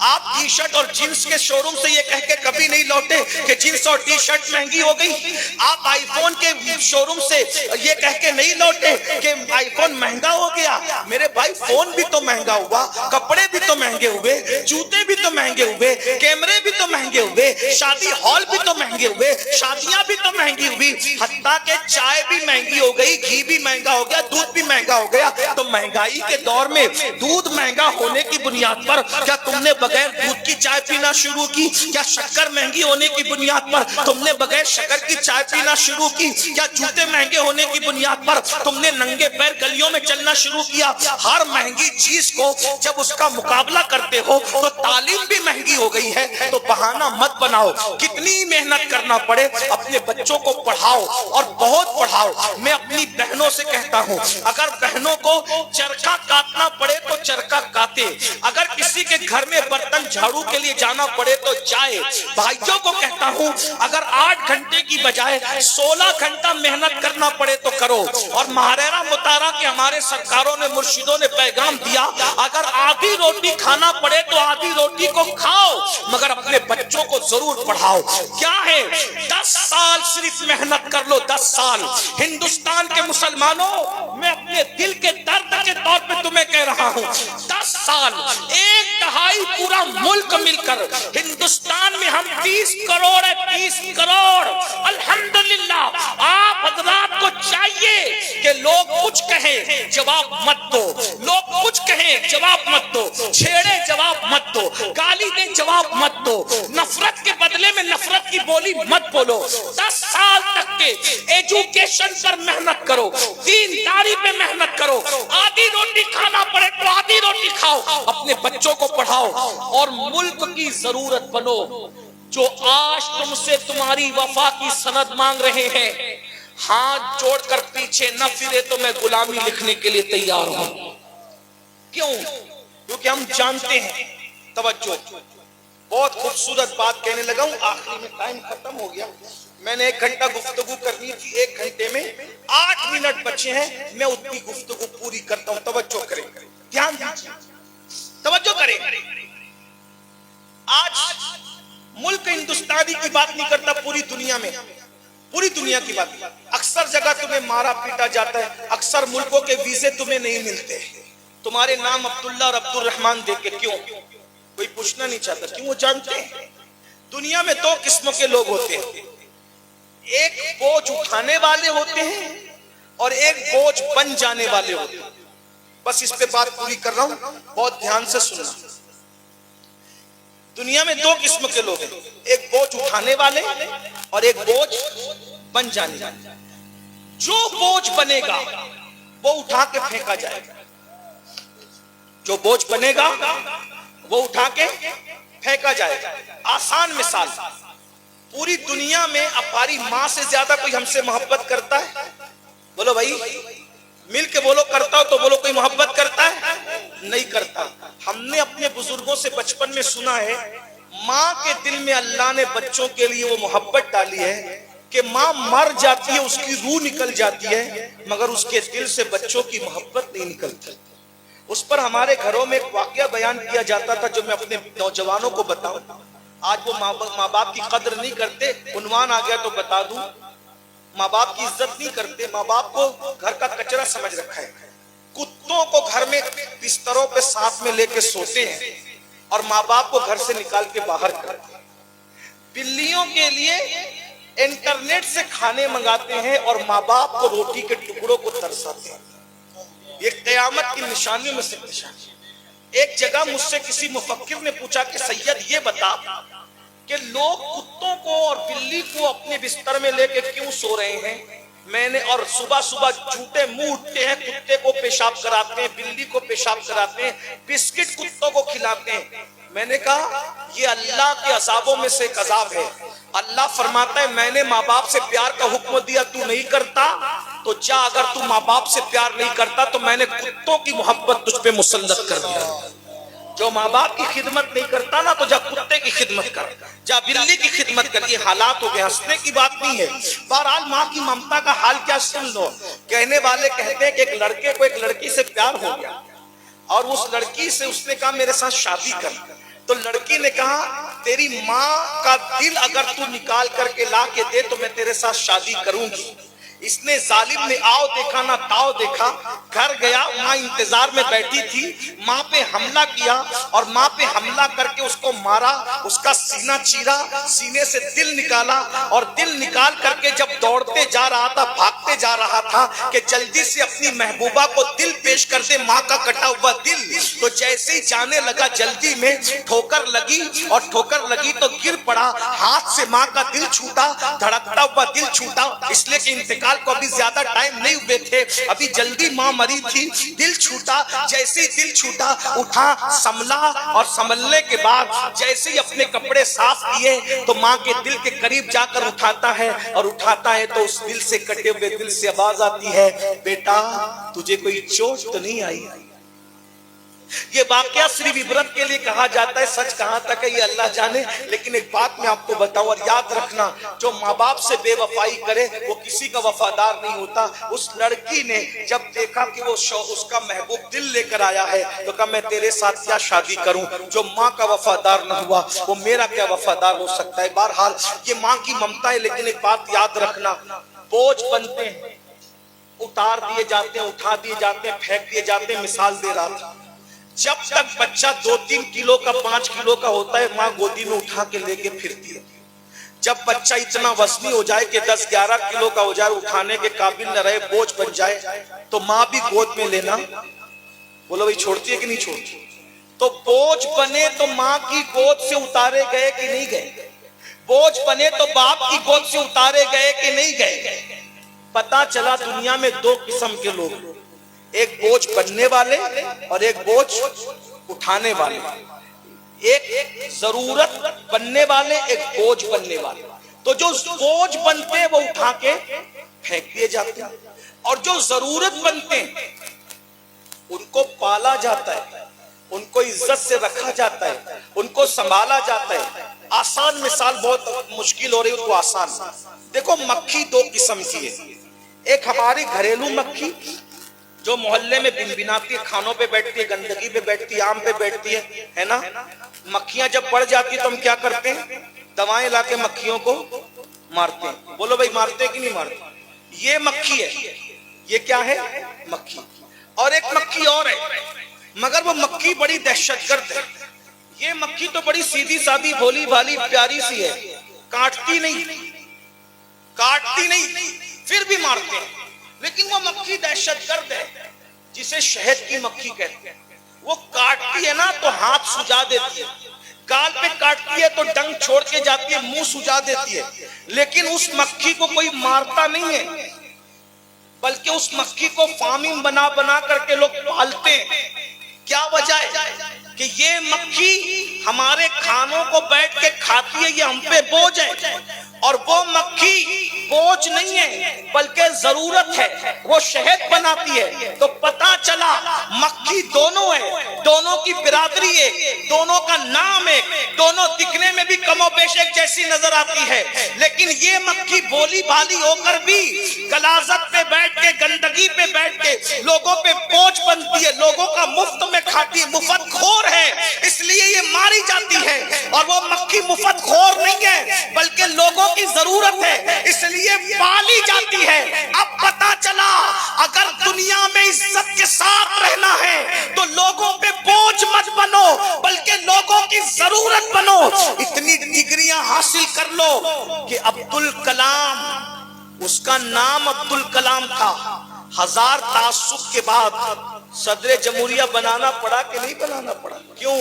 آپ ٹی شرٹ اور جینس کے شو روم سے یہ کہہ کے کبھی نہیں لوٹے کہ جینس اور ٹی شرٹ مہنگی ہو گئی. آپ آئی فون کے شو روم سے یہ کہہ کے نہیں لوٹے کہ آئی فون مہنگا ہو گیا. میرے بھائی فون بھی تو مہنگا ہوا، کپڑے بھی تو مہنگے ہوئے، جوتے بھی تو مہنگے ہوئے، کیمرے بھی تو مہنگے ہوئے، شادی ہال بھی تو مہنگے ہوئے، شادیاں بھی تو مہنگی ہوئی، حتیٰ کہ چائے بھی مہنگی ہو گئی، گھی بھی مہنگا ہو گیا، دودھ بھی مہنگا ہو گیا. تو مہنگائی کے دور میں دودھ مہنگا ہونے کی بنیاد پر کیا تم نے بغیر دودھ کی چائے پینا شروع کی؟ کیا شکر مہنگی ہونے کی بنیاد پر تم نے بغیر شکر کی چائے پینا شروع کی؟ کیا جوتے مہنگے ہونے کی بنیاد پر تم نے ننگے پیر گلیوں میں چلنا شروع کیا؟ ہر مہنگی چیز کو جب اس کا مقابلہ کرتے ہو تو تعلیم بھی مہنگی ہو گئی ہے. تو بہانہ مت بناؤ، کتنی محنت کرنا پڑے اپنے بچوں کو پڑھاؤ اور بہت پڑھاؤ. میں اپنی بہنوں سے کہتا ہوں اگر بہنوں کو چرخہ کاٹنا پڑے تو چرخہ کاٹے، اگر کسی کے گھر میں برتن جھاڑو کے لیے جانا پڑے تو جائے. بھائیوں کو کہتا ہوں اگر 8 گھنٹے کی بجائے 16 گھنٹہ محنت کرنا پڑے تو کرو. اور مہاریرا مطالعہ کے ہمارے سرکاروں نے، مرشدوں نے پیغام دیا اگر آدھی روٹی کھانا پڑے تو آدھی روٹی کو کھاؤ مگر اپنے بچوں کو ضرور پڑھاؤ. کیا ہے 10 سال صرف محنت کر لو. 10 سال ہندوستان کے مسلمانوں، میں اپنے دل کے درد کے طور پہ تمہیں کہہ رہا ہوں 10 سال، 1 دہائی پورا ملک مل کر ہندوستان میں ہم 30 کروڑ ہے، 30 کروڑ. الحمدللہ آپ حضرات کو چاہیے کہ لوگ کچھ کہیں جواب مت دو، لوگ کچھ کہیں جواب مت دو، چھیڑے جواب مت دو، گالی دیں جواب مت دو، نفرت کے بدلے میں نفرت کی بولی مت بولو. 10 سال تک کے ایجوکیشن پر محنت کرو، دینداری پہ محنت کرو. آدھی روٹی کھانا پڑے تو آدھی روٹی کھاؤ، اپنے بچوں کو پڑھاؤ اور ملک کی ضرورت بنو. جو آج تم سے تمہاری وفا کی سند مانگ رہے ہیں، ہاتھ جوڑ کر پیچھے نہ پھرے تو میں غلامی لکھنے کے لیے تیار ہوں. کیوں؟ کیونکہ ہم جانتے ہیں. توجہ، بہت خوبصورت بات کہنے لگا ہوں، آخری میں ٹائم ختم ہو گیا. میں نے 1 گھنٹہ گفتگو کرنی تھی، 1 گھنٹے میں 8 منٹ بچے ہیں. میں اتنی گفتگو پوری کرتا ہوں. توجہ کریں، دھیان دیجیے، توجہ کریں. آج ملک ہندوستانی کی بات نہیں کرتا، پوری دنیا میں، پوری دنیا کی بات. اکثر جگہ تمہیں مارا پیٹا جاتا ہے، اکثر ملکوں کے ویزے تمہیں نہیں ملتے، تمہارے نام عبداللہ اور عبد الرحمن دے کے. کیوں؟ کوئی پوچھنا نہیں چاہتا. کیوں؟ وہ جانتے ہیں دنیا میں 2 قسموں کے لوگ ہوتے ہیں. ایک بوجھ اٹھانے والے ہوتے ہیں اور ایک بوجھ بن جانے والے ہوتے ہیں. بس اس پہ بات پوری کر رہا ہوں، بہت دھیان سے سننا. دنیا میں 2 قسم کے لوگ ہیں، ایک بوجھ اٹھانے والے اور ایک بوجھ بن جانے والے. جو بوجھ بنے گا وہ اٹھا کے پھینکا جائے گا، جو بوجھ بنے گا وہ اٹھا کے پھینکا جائے گا. آسان مثال، پوری دنیا میں ہماری ماں سے زیادہ کوئی ہم سے محبت کرتا ہے؟ بولو بھائی، مل کے بولو. کرتا ہو تو بولو. کوئی محبت کرتا ہے؟ نہیں کرتا. ہم نے اپنے بزرگوں سے بچپن میں سنا ہے ماں کے دل میں اللہ نے بچوں کے لیے وہ محبت ڈالی ہے کہ ماں مر جاتی ہے، اس کی روح نکل جاتی ہے مگر اس کے دل سے بچوں کی محبت نہیں نکلتی. اس پر ہمارے گھروں میں ایک واقعہ بیان کیا جاتا تھا جو میں اپنے نوجوانوں کو بتاؤں. آج وہ ماں باپ کی قدر نہیں کرتے. عنوان آ گیا تو بتا دوں، ماں باپ کی عزت نہیں کرتے، ماں باپ کو گھر کا کچرا سمجھ رکھا ہے. کتوں کو گھر میں بستروں پہ ساتھ میں لے کے سوتے ہیں اور ماں باپ کو گھر سے نکال کے باہر کرتے ہیں. بلیوں کے لیے انٹرنیٹ سے کھانے منگاتے ہیں اور ماں باپ کو روٹی کے ٹکڑوں کو ترساتے ہیں. یہ قیامت کی نشانیوں میں سے نشانی. ایک جگہ مجھ سے کسی مفکر نے پوچھا کہ سید یہ بتا کہ لوگ کتوں کو اور بلی کو اپنے بستر میں لے کے کیوں سو رہے ہیں؟ میں نے، اور صبح صبح جھوٹے منہ اٹھتے ہیں، کتے کو پیشاب کراتے ہیں، بلی کو پیشاب کراتے ہیں، بسکٹ کتوں کو کھلاتے ہیں. میں نے کہا یہ اللہ کے عذابوں میں سے ایک عذاب ہے. اللہ فرماتا ہے میں نے ماں باپ سے پیار کا حکم دیا تو نہیں کرتا تو جا, اگر تو ماں باپ سے پیار نہیں کرتا تو میں نے کتوں کی محبت تجھ پہ مسلط کر دیا. جو ماں باپ کی خدمت نہیں کرتا نا تو جا کتے کی خدمت کر, جا بلی کی خدمت کر. یہ حالات ہو گئے, ہنسنے کی بات نہیں ہے. بہرحال ماں کی ممتا کا حال کیا سن لو. کہنے والے کہتے ہیں کہ ایک لڑکے کو ایک لڑکی سے پیار ہو گیا اور اس لڑکی سے اس نے کہا میرے ساتھ شادی کر. تو لڑکی نے کہا تیری ماں کا دل اگر تو نکال کر کے لا کے دے تو میں تیرے ساتھ شادی کروں گی. اس نے ظالم نے آؤ دیکھا نہ تاؤ دیکھا, گھر گیا, ماں انتظار میں بیٹھی تھی, ماں پہ حملہ کیا اور ماں پہ حملہ کر کے اس کو مارا, اس کا سینہ چیرا, سینے سے دل نکالا اور دل نکال کر کے جب دوڑتے جا رہا تھا, بھاگتے جا رہا تھا کہ جلدی سے اپنی محبوبہ کو دل پیش کر دے, ماں کا کٹا ہوا دل. تو جیسے ہی جانے لگا جلدی میں ٹھوکر لگی اور ٹھوکر لگی تو گر پڑا, ہاتھ سے ماں کا دل چھوٹا, دھڑکتا ہوا دل چھوٹا. اس لیے کہ انتقال کو ابھی زیادہ ٹائم نہیں ہوئے تھے, ابھی جلدی ماں مری تھی. دل چھوٹا, جیسے ہی دل چھوٹا اٹھا, سنبھلا اور سنبھلنے کے بعد جیسے ہی اپنے کپڑے صاف کیے تو ماں کے دل کے قریب جا کر اٹھاتا ہے اور اٹھاتا ہے تو اس دل سے کٹے ہوئے دل سے آواز آتی ہے بیٹا تجھے کوئی چوٹ تو نہیں آئی. یہ واقعہ صرف عبرت کے لیے کہا جاتا ہے, سچ کہاں تک ہے یہ اللہ جانے. لیکن ایک بات میں آپ کو بتاؤں اور یاد رکھنا, جو ماں باپ سے بے وفائی کرے وہ کسی کا وفادار نہیں ہوتا. اس لڑکی نے جب دیکھا کہ وہ اس کا محبوب دل لے کر آیا ہے تو کہا میں تیرے ساتھ کیا شادی کروں, جو ماں کا وفادار نہ ہوا وہ میرا کیا وفادار ہو سکتا ہے. بہرحال یہ ماں کی ممتا ہے. لیکن ایک بات یاد رکھنا, بوجھ بنتے ہیں, اتار دیے جاتے ہیں, اٹھا دیے جاتے ہیں, پھینک دیے جاتے ہیں. مثال دے رہا تھا, جب تک بچہ 2-3 کلو کا 5 کلو کا ہوتا ہے ماں گودی میں اٹھا کے لے کے پھرتی ہے. جب بچہ اتنا وزنی ہو جائے کہ 10-11 کلو کا ہو جائے, اٹھانے کے قابل نہ رہے, بوجھ بن جائے تو ماں بھی گود میں لینا بولو بھائی چھوڑتی ہے کہ نہیں چھوڑتی. تو بوجھ بنے تو ماں کی گود سے اتارے گئے کہ نہیں گئے, بوجھ بنے تو باپ کی گود سے اتارے گئے کہ نہیں گئے. پتا چلا دنیا میں 2 قسم کے لوگ, ایک بوجھ بننے والے اور ایک بوجھ اٹھانے والے. ایک ضرورت بننے والے, ایک بوجھ بننے والے. تو جو بوجھ بنتے ہیں وہ اٹھا کے پھینک دیے جاتے ہیں, اور جو ضرورت بنتے ہیں ان کو پالا جاتا ہے, ان کو عزت سے رکھا جاتا ہے, ان کو سنبھالا جاتا ہے. آسان مثال, بہت مشکل ہو رہی ہے تو آسان. دیکھو مکھی 2 قسم کی ہے. ایک ہماری گھریلو مکھی جو محلے میں بنبناتی ہے, کھانوں پہ بیٹھتی ہے, گندگی پہ بیٹھتی ہے, آم پہ بیٹھتی ہے نا. مکھیاں جب بڑھ جاتی ہے تو ہم کیا کرتے ہیں, دوائیں لا کے مکھیوں کو مارتے ہیں. بولو بھائی مارتے کہ نہیں مارتے. یہ مکھی ہے, یہ کیا ہے مکھی. اور ایک مکھی اور ہے, مگر وہ مکھی بڑی دہشت گرد ہے. یہ مکھی تو بڑی سیدھی سادی بھولی بھالی پیاری سی ہے, کاٹتی نہیں پھر بھی مارتے ہیں. لیکن وہ مکھی دہشت گرد ہے جسے شہد کی مکھی کہتے ہیں. وہ کاٹتی ہے نا تو ہاتھ سجا دیتی ہے, گال پہ کاٹتی ہے تو ڈنگ چھوڑ کے جاتی ہے, منہ سجا دیتی ہے. لیکن اس مکھی کو کوئی مارتا نہیں ہے, بلکہ اس مکھی کو فارمنگ بنا بنا کر کے لوگ پالتے ہیں. کیا وجہ ہے کہ یہ مکھی ہمارے کھانوں کو بیٹھ کے کھاتی ہے, یہ ہم پہ بوجھ ہے. اور وہ مکھی بوجھ نہیں ہے بلکہ ضرورت ہے, وہ شہد بناتی ہے. تو پتا چلا مکھی دونوں ہے, دونوں کی برادری ہے, دونوں کا نام ہے, دونوں دکھنے میں بھی کم و بیش ایک جیسی نظر آتی ہے. لیکن یہ مکھی بولی بھالی ہو کر بھی غلاظت پہ بیٹھ کے, گندگی پہ بیٹھ کے لوگوں پہ بوجھ بنتی ہے, لوگوں کا مفت میں کھاتی ہے, مفت خور ہے, اس لیے یہ ماری جاتی ہے. اور وہ مکھی مفت خور نہیں ہے بلکہ لوگوں کی ضرورت ہے, اس لیے پالی جاتی ہے. اب پتا چلا اگر دنیا میں عزت کے ساتھ رہنا ہے تو لوگوں پہ بوجھ مت بنو بلکہ لوگوں کی ضرورت بنو. اتنی ڈگریاں حاصل کر لو کہ عبدالکلام, اس کا نام عبدالکلام تھا, 1000 تعصب کے بعد صدر جمہوریہ بنانا پڑا کہ نہیں بنانا پڑا. کیوں؟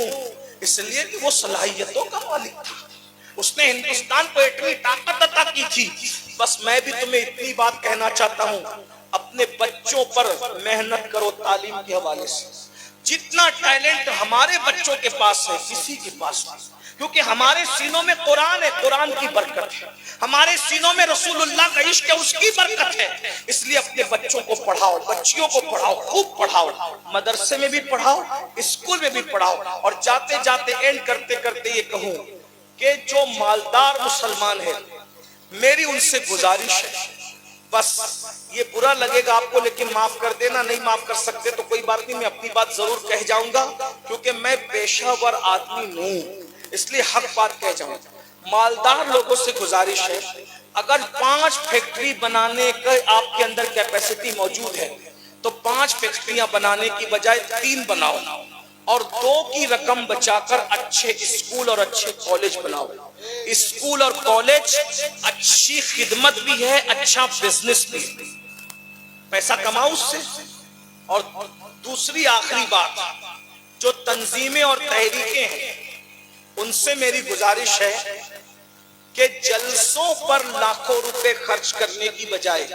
اس لیے کہ وہ صلاحیتوں کا مالک تھا, اس نے ہندوستان کو اتنی طاقت عطا کی تھی. بس میں بھی تمہیں اتنی بات کہنا چاہتا ہوں, اپنے بچوں پر محنت کرو تعلیم کے حوالے سے. جتنا ٹیلنٹ ہمارے بچوں کے پاس ہے کسی کے پاس نہیں، کیونکہ ہمارے سینوں میں قرآن ہے، قرآن کی برکت ہے، ہمارے سینوں میں رسول اللہ کا عشق ہے، اس کی برکت ہے۔ اس لیے اپنے بچوں کو پڑھاؤ، بچیوں کو پڑھاؤ، خوب پڑھاؤ، مدرسے میں بھی پڑھاؤ، اسکول میں بھی پڑھاؤ۔ اور جاتے جاتے اینڈ کرتے کرتے یہ کہوں کہ جو مالدار مسلمان ہیں، میری ان سے گزارش ہے، بس یہ برا لگے گا آپ کو لیکن معاف کر دینا، نہیں معاف کر سکتے تو کوئی بات نہیں، میں اپنی بات ضرور کہہ جاؤں گا کیونکہ میں پیشہ ور آدمی نہیں، اس لیے حق بات کہہ جاؤں گا۔ مالدار لوگوں سے گزارش ہے، اگر 5 فیکٹری بنانے کا آپ کے اندر کیپیسٹی موجود ہے تو 5 فیکٹریاں بنانے کی بجائے 3 بناؤ، اور 2 کی رقم بچا کر اچھے اسکول اور اچھے کالج بناؤ۔ اسکول اور کالج اچھی خدمت بھی ہے، اچھا بزنس بھی ہے، پیسہ کماؤ اس سے۔ اور دوسری آخری بات، جو تنظیمیں اور تحریکیں ہیں ان سے میری گزارش ہے کہ جلسوں پر لاکھوں روپے خرچ کرنے کی بجائے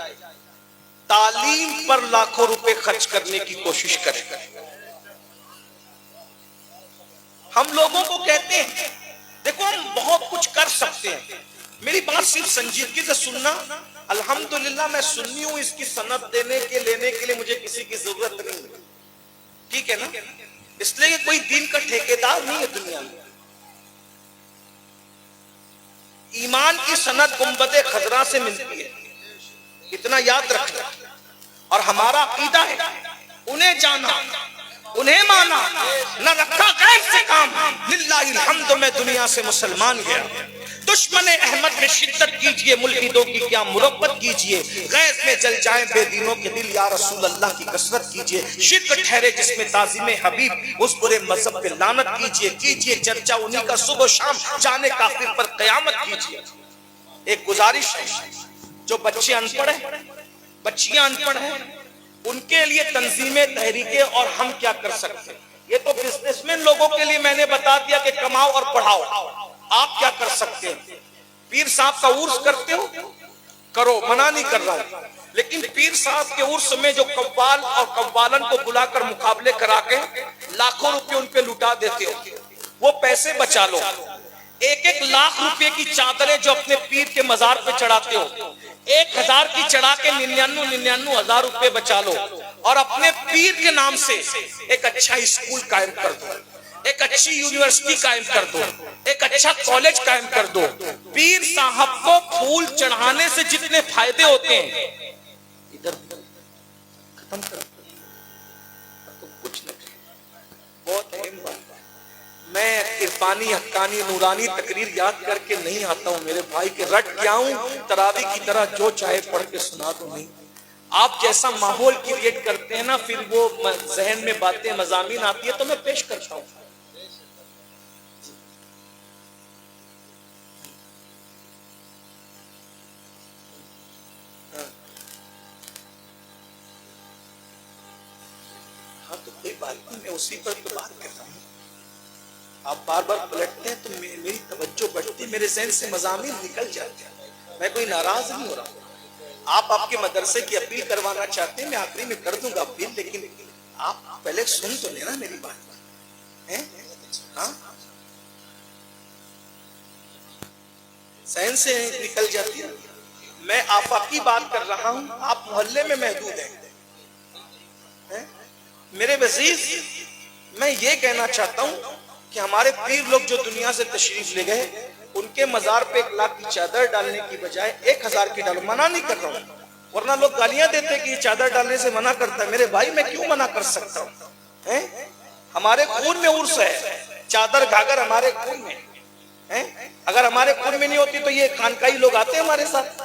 تعلیم پر لاکھوں روپے خرچ کرنے کی کوشش کریں۔ ہم لوگوں کو کہتے ہیں دیکھو ہم بہت کچھ کر سکتے ہیں، میری بات صرف سنجیدگی سے سننا۔ الحمدللہ میں سنی ہوں، اس کی سند لینے کے لیے مجھے کسی کی ضرورت نہیں ہے، ٹھیک ہے نا؟ اس لیے کوئی دین کا ٹھیکیدار نہیں ہے دنیا میں۔ ایمان کی سند گنبد خضرا سے ملتی ہے، اتنا یاد رکھنا۔ اور ہمارا عقیدہ ہے انہیں جانا، انہیں مانا، نہ رکھا غیر سے کام، للہ الحمد میں دنیا سے مسلمان گیا۔ دشمن احمد میں شدت کیجئے، ملحدوں کی کیا مربت کیجئے، غیظ میں جل جائیں بے دینوں کے دل، یا رسول اللہ کی کثرت کیجئے، شرک ٹھہرے جس میں تعظیم حبیب، اس برے مذہب پہ لعنت کیجئے چرچا انہی کا صبح و شام، جانے کافر پر قیامت کیجئے۔ ایک گزارش ہے، جو بچے ان پڑھ ہیں، بچیاں ان پڑھ ہیں، ان کے لیے تنظیمیں تحریکیں اور ہم کیا کر سکتے ہیں؟ یہ تو بزنس مین لوگوں کے لیے میں نے بتا دیا کہ کماؤ اور پڑھاؤ، آپ کیا کر سکتے ہیں؟ پیر صاحب کا عرس کرتے ہو، کرو، منع نہیں کر رہا ہوں، لیکن پیر صاحب کے عرس میں جو قوال اور قوالن کو بلا کر مقابلے کرا کے لاکھوں روپے ان پہ لٹا دیتے ہو، وہ پیسے بچا لو۔ 1 لاکھ روپے کی چادریں جو اپنے پیر کے مزار پہ چڑھاتے ہو، 1000 کی چڑھا کے 99 ہزار روپے بچا لو، اور اپنے پیر کے نام سے ایک اچھا اسکول قائم کر دو، ایک اچھی یونیورسٹی قائم کر دو، ایک اچھا کالج قائم کر دو۔ پیر صاحب کو پھول چڑھانے سے جتنے فائدے ہوتے ہیں، ادھر ختم کر تو کچھ نہیں، بہت اہم بات۔ میں عرفانی حقانی نورانی تقریر یاد کر کے نہیں آتا ہوں میرے بھائی کے، رٹ کیا ہوں تراوی کی طرح جو چاہے پڑھ کے سنا دو نہیں۔ آپ جیسا ماحول کریٹ کرتے ہیں نا، پھر وہ ذہن میں باتیں مضامین آتی ہے تو میں پیش کرتا ہوں۔ ہاں تو کوئی بات نہیں، میں اسی پر تو بات کرتا ہوں۔ آپ بار بار پلٹتے ہیں تو میری توجہ بڑھتی، میرے ذہن سے مضامین نکل جاتے ہیں، میں کوئی ناراض نہیں ہو رہا۔ آپ کے مدرسے کی اپیل کروانا چاہتے ہیں، میں آخری میں کر دوں گا اپیل، لیکن آپ پہلے سن تو لینا میری بات، ہاں ذہن سے نکل جاتی ہے۔ میں آفاقی بات کر رہا ہوں، آپ محلے میں محدود ہیں۔ میرے عزیز، میں یہ کہنا چاہتا ہوں کہ ہمارے پیر لوگ جو دنیا سے تشریف لے گئے، ان کے مزار پہ 1 لاکھ کی چادر ڈالنے کی بجائے 1000 کی ڈالو، منع نہیں کر رہا ہوں، ورنہ لوگ گالیاں دیتے کہ یہ چادر ڈالنے سے منع کرتا ہے۔ میرے بھائی میں کیوں منع کر سکتا ہوں؟ ہمارے خون میں عرس ہے، چادر گھاگر ہمارے خون میں، اگر ہمارے خون میں نہیں ہوتی تو یہ خانقاہی لوگ آتے ہمارے ساتھ،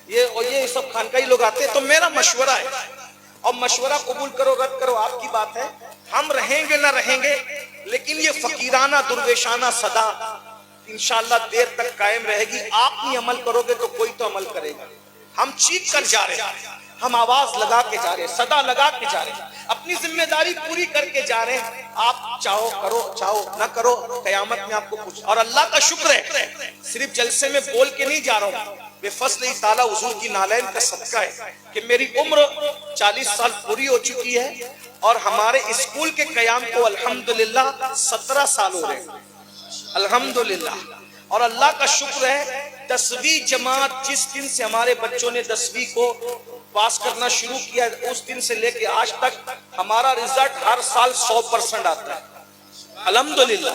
یہ سب خانقاہی لوگ آتے۔ تو میرا مشورہ ہے، اور مشورہ قبول کرو رد کرو آپ کی بات ہے، ہم رہیں گے نہ رہیں گے، لیکن یہ فقیرانہ درویشانہ صدا انشاءاللہ دیر تک قائم رہے گی۔ آپ نہیں عمل کرو گے تو کوئی تو عمل کرے گا۔ ہم چیخ کر جا رہے ہیں، ہم آواز لگا کے جا رہے ہیں، صدا لگا کے جا رہے ہیں، اپنی ذمہ داری پوری کر کے جا رہے ہیں۔ آپ چاہو کرو، چاہو نہ کرو، قیامت میں آپ کو کچھ۔ اور اللہ کا شکر ہے، صرف جلسے میں بول کے نہیں جا رہا ہوں، بے فضل تعالیٰ حضور کی نالین کا صدقہ ہے کہ میری عمر 40 سال پوری ہو چکی ہے، اور ہمارے اسکول کے قیام کو الحمدللہ 17 سال ہو رہے ہیں الحمدللہ. اور اللہ کا شکر ہے 10ویں جماعت جس دن سے ہمارے بچوں نے 10ویں کو پاس کرنا شروع کیا اس دن سے لے کے آج تک ہمارا رزلٹ ہر سال 100% آتا ہے الحمدللہ.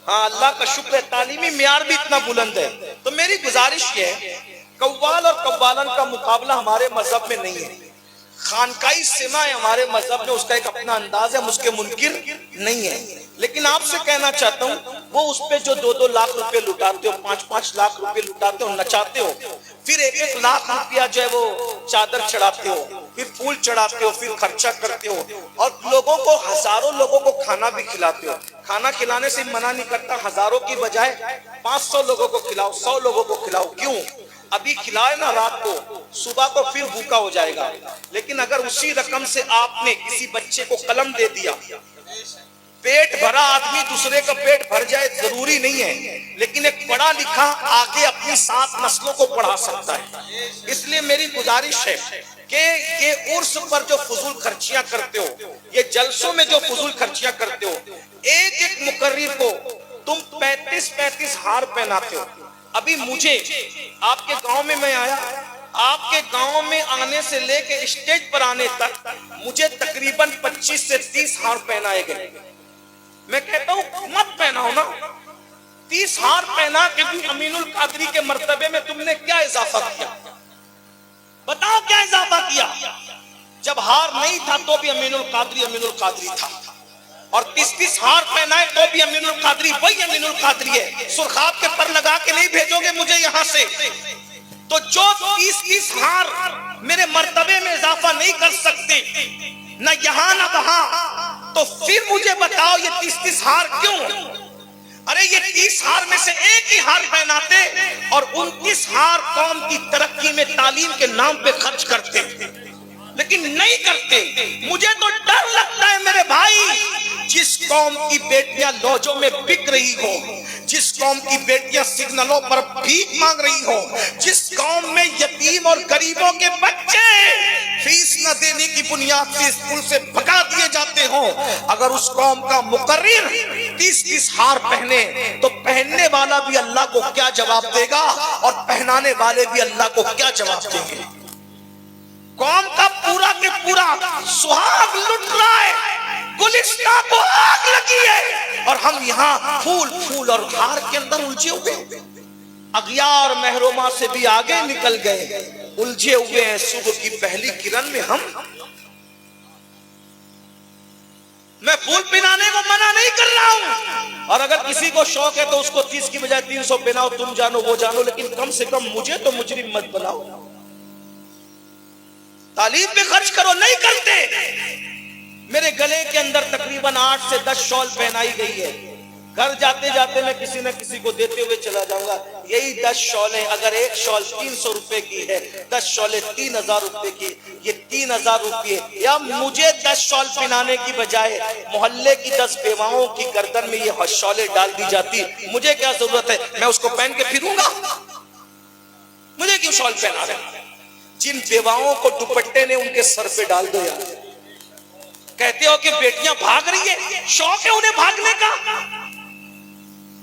ہاں اللہ کا شکر ہے تعلیمی معیار بھی اتنا بلند ہے. تو میری گزارش یہ ہے قوال اور قوالن کا مقابلہ ہمارے مذہب میں نہیں ہے. خانقاہی سماع ہمارے مذہب میں اس کا ایک اپنا انداز ہے, ہم اس کے منکر نہیں ہیں. لیکن آپ سے کہنا چاہتا ہوں وہ اس پہ جو 2-2 لاکھ روپے لٹاتے ہو, 5-5 لاکھ روپے لٹاتے ہو, نچاتے ہو, پھر 1-1 لاکھ روپیہ جو ہے وہ چادر چڑھاتے ہو, پھر پھول چڑھاتے ہو, پھر خرچہ کرتے ہو اور لوگوں کو ہزاروں لوگوں کو کھانا بھی کھلاتے ہو. کھانا کھلانے سے منع نہیں کرتا, ہزاروں کی بجائے 500 لوگوں کو کھلاؤ, 100 لوگوں کو کھلاؤ. کیوں؟ ابھی کھلائے نا رات کو, صبح کو پھر بھوکا ہو جائے گا. لیکن اگر اسی رقم سے آپ نے کسی بچے کو قلم دے دیا, پیٹ بھرا آدمی دوسرے کا پیٹ بھر جائے ضروری نہیں ہے, لیکن ایک پڑھا لکھا آگے اپنی 7 نسلوں کو پڑھا سکتا ہے. اس لیے میری گزارش ہے کہ یہ عرس پر جو فضول خرچیاں کرتے ہو, یہ جلسوں میں جو فضول خرچیاں کرتے ہو, ایک ایک مقرر کو تم 35-35 ہار پہناتے ہو. ابھی مجھے آپ کے گاؤں میں میں آیا, آپ کے گاؤں میں آنے سے لے کے اسٹیج پر آنے تک مجھے تقریباً 25 سے 30 ہار پہنائے گئے. میں کہتا ہوں مت پہناؤ نا, 30 ہار پہنا کے بھی امین القادری کے مرتبے میں تم نے کیا اضافہ کیا؟ بتاؤ کیا اضافہ کیا؟ جب ہار نہیں تھا تو بھی امین القادری تھا, اور 30 ہار پہنائے تو بھی امین القادری وہی امین القادری ہے. سرخاب کے پر لگا کے نہیں بھیجو گے مجھے یہاں سے, تو جو 30 ہار میرے مرتبے میں اضافہ نہیں کر سکتے نہ یہاں نہ وہاں, تو پھر مجھے بتاؤ یہ 30 ہار کیوں؟ ارے یہ 30 ہار میں سے ایک ہی ہار پہناتے اور 29 ہار قوم کی ترقی میں تعلیم کے نام پہ خرچ کرتے, لیکن نہیں کرتے. مجھے تو ڈر لگتا ہے میرے بھائی, جس قوم کی بیٹیاں لوجوں میں بک رہی ہو, جس قوم کی بیٹیاں سگنلوں پر بھیک مانگ رہی ہو, جس قوم میں یتیم اور غریبوں کے بچے فیس نہ دینے کی بنیاد سے اسکول سے بھگا دیے جاتے ہوں, اگر اس قوم کا مقرر 30 ہار پہنے تو پہننے والا بھی اللہ کو کیا جواب دے گا اور پہنانے والے بھی اللہ کو کیا جواب دیں گے؟ قوم کا پورا کے پورا سہاگ لٹ رہا ہے, گلستہ کو آگ لگی ہے, اور ہم یہاں پھول اور ہار کے اندر الجھے ہوئے. اغیار محرومہ سے بھی آگے نکل گئے, الجھے ہوئے ہیں صبح کی پہلی کرن میں ہم. میں پھول پہنانے کو منع نہیں کر رہا ہوں, اور اگر کسی کو شوق ہے تو اس کو 30 کی بجائے 300 پہناؤ, تم جانو وہ جانو, لیکن کم سے کم مجھے تو مجرم مت بناؤ. تعلیم پہ خرچ کرو, نہیں کرتے. میرے گلے کے اندر تقریباً 8 سے 10 شال پہنائی گئی ہے. گھر جاتے جاتے میں کسی نہ کسی کو دیتے ہوئے چلا جاؤں گا. یہی 10 شالیں, اگر ایک شال 300 روپے کی ہے, 10 شالیں 3000 روپے کی, یہ 3000 روپے. یا مجھے 10 شال پہنانے کی بجائے محلے کی 10 بیواؤں کی گردن میں یہ شالیں ڈال دی جاتی, مجھے کیا ضرورت ہے؟ میں اس کو پہن کے پھروں گا, مجھے کیوں شال پہنا رہے ہیں؟ جن بیواؤں کو دوپٹے نے ان کے سر پہ ڈال دو یار. کہتے ہو کہ بیٹیاں بھاگ رہی ہے, شوق ہے انہیں بھاگنے کا,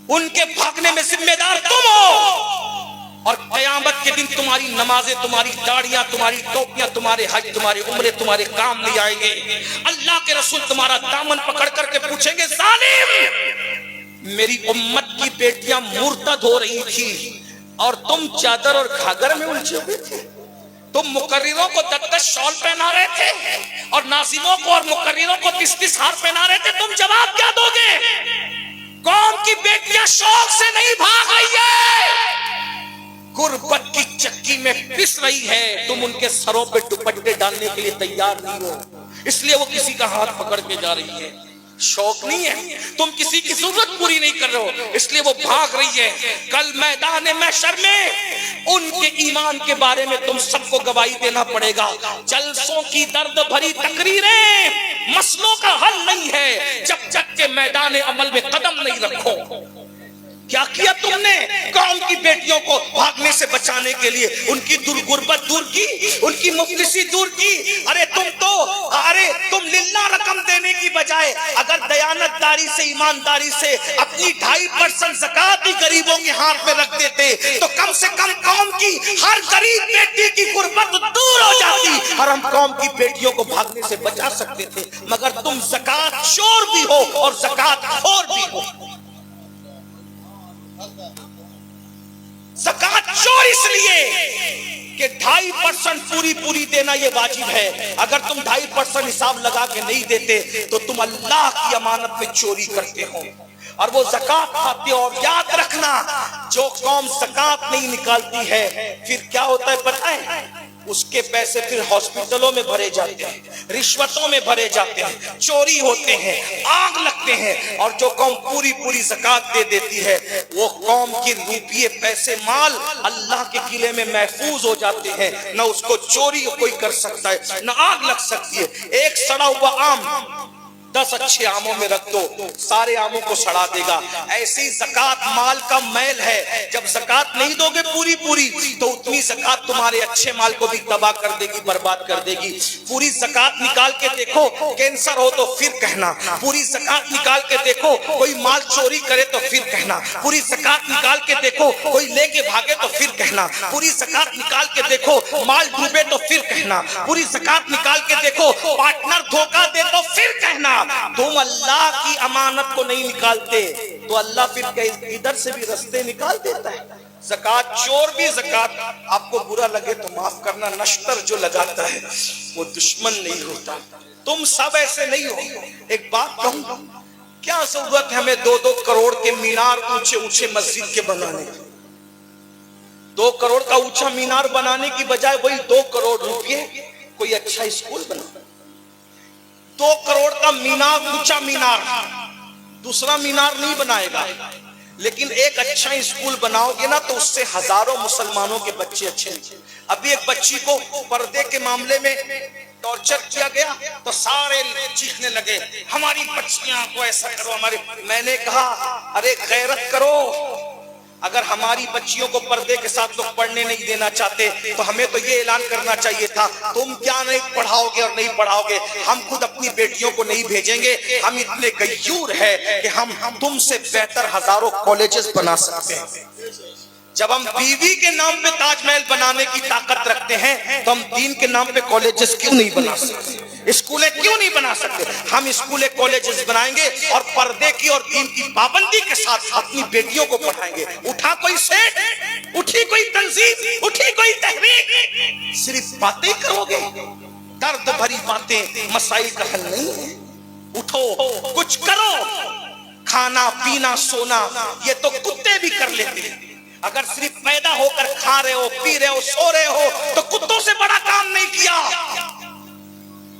ان کے بھاگنے میں ذمہ دار تم ہو, اور قیامت کے دن تمہاری نمازیں, تمہاری داڑیاں, تمہاری ٹوپیاں, تمہارے حج, تمہارے عمرے تمہارے کام نہیں آئیں گے. اللہ کے رسول تمہارا دامن پکڑ کر کے پوچھیں گے, ظالم میری امت کی بیٹیاں مرتد ہو رہی تھی اور تم چادر اور گھاگھر میں الجھے ہوئے تھے, تم مقرروں کو 10 شال پہنا رہے تھے اور ناظموں کو اور مقرروں کو 30 ہار پہنا رہے تھے, تم جواب کیا دو گے؟ قوم کی بیٹیاں شوق سے نہیں بھاگ رہی ہے, غربت کی چکی میں پس رہی ہے, تم ان کے سروں پہ دوپٹے ڈالنے کے لیے تیار نہیں ہو, اس لیے وہ کسی کا ہاتھ پکڑ کے جا رہی ہے. شوق نہیں ہے, تم کسی کی ضرورت پوری نہیں کر رہے ہو, اس لیے وہ بھاگ رہی ہے. کل میدان محشر میں ان کے ایمان کے بارے میں تم سب کو گواہی دینا پڑے گا. جلسوں کی درد بھری تقریریں مسئلوں کا حل نہیں ہے جب تک کہ میدان عمل میں قدم نہیں رکھو. کیا کیا تم نے قوم کی بیٹیوں کو بھاگنے سے بچانے کے لیے؟ ان کی غربت دور کی, ان کی مفلسی دور کی. ارے تم للہ رقم دینے کی بجائے اگر دیانتداری سے ایمانداری سے اپنی 2.5% زکات ہی غریبوں کے ہاتھ میں رکھ دیتے تو کم سے کم قوم کی ہر غریب بیٹی کی غربت دور ہو جاتی اور ہم قوم کی بیٹیوں کو بھاگنے سے بچا سکتے تھے. مگر تم زکات چور بھی ہو اور زکات خور بھی ہو. زکات چور اس لیے کہ 2.5% پوری دینا یہ واجب ہے. اگر تم 2.5% حساب لگا کے نہیں دیتے تو تم اللہ کی امانت میں چوری کرتے ہو اور وہ زکات کھاتے ہو. اور یاد رکھنا جو قوم زکات نہیں نکالتی ہے پھر کیا ہوتا ہے پتہ ہے؟ اس کے پیسے پھر ہاسپٹلوں میں بھرے جاتے ہیں, رشوتوں میں بھرے جاتے ہیں, چوری ہوتے ہیں, آگ لگتے ہیں. اور جو قوم پوری زکات دے دیتی ہے وہ قوم کی روپیے پیسے مال اللہ کے قلعے میں محفوظ ہو جاتے ہیں. نہ اس کو چوری کوئی کر سکتا ہے نہ آگ لگ سکتی ہے. ایک سڑا ہوا آم 10 اچھے آموں میں رکھ دو, سارے آموں کو سڑا دے گا. ایسی زکات مال کا میل ہے. جب زکات نہیں دو گے پوری تو اتنی زکات تمہارے اچھے مال کو بھی تباہ کر دے گی, برباد کر دے گی. پوری زکات نکال کے دیکھو, کینسر ہو تو پھر کہنا. پوری زکات نکال کے دیکھو, کوئی مال چوری کرے تو پھر کہنا. پوری زکات نکال کے دیکھو, کوئی لے کے بھاگے تو پھر کہنا. پوری زکات نکال کے دیکھو, مال ڈوبے تو پھر کہنا. پوری زکات نکال کے دیکھو, پارٹنر دھوکہ دے تو پھر کہنا. تم اللہ کی امانت کو نہیں نکالتے تو اللہ پھر ادھر سے بھی رستے نکال دیتا ہے. زکات چور بھی, زکات آپ کو برا لگے تو معاف کرنا, نشتر جو لگاتا ہے وہ دشمن نہیں ہوتا. تم سب ایسے نہیں ہو. ایک بات کہوں, کیا ضرورت ہے ہمیں 2 کروڑ کے مینار اونچے مسجد کے بنانے کی؟ 2 کروڑ کا اونچا مینار بنانے کی بجائے وہی 2 کروڑ روپے کوئی اچھا اسکول بنا. 2 کروڑ کا مینار, اونچا مینار, دوسرا مینار نہیں بنائے گا. لیکن ایک اچھا اسکول بناؤ گے نا تو اس سے ہزاروں مسلمانوں کے بچے اچھے. ابھی ایک بچی کو پردے کے معاملے میں ٹارچر کیا گیا تو سارے چیخنے لگے ہماری بچیاں کو ایسا کرو ہماری. میں نے کہا ارے غیرت کرو. اگر ہماری بچیوں کو پردے کے ساتھ لوگ پڑھنے نہیں دینا چاہتے تو ہمیں تو یہ اعلان کرنا چاہیے تھا تم کیا نہیں پڑھاؤ گے اور نہیں پڑھاؤ گے, ہم خود اپنی بیٹیوں کو نہیں بھیجیں گے. ہم اتنے غیور ہیں کہ ہم تم سے بہتر ہزاروں کالجز بنا سکتے ہیں. جب ہم بیوی کے نام پہ تاج محل بنانے کی طاقت رکھتے ہیں تو ہم دین کے نام پہ کالجز کیوں نہیں بنا سکتے, اسکولیں کیوں نہیں بنا سکتے؟ ہم اسکولیں کالجز بنائیں گے اور پردے کی اور دین کی پابندی کے ساتھ اپنی بیٹیوں کو پڑھائیں گے. اٹھا کوئی سیٹ, اٹھی کوئی تنظیم, اٹھی کوئی تحریک, صرف باتیں کرو گے, درد بھری باتیں مسائل کا حل نہیں ہے. اٹھو کچھ کرو. کھانا پینا سونا یہ تو کتے بھی کر لیتے ہیں. اگر صرف پیدا ہو کر کھا رہے ہو, پی رہے ہو, سو رہے ہو تو کتوں سے بڑا کام نہیں کیا.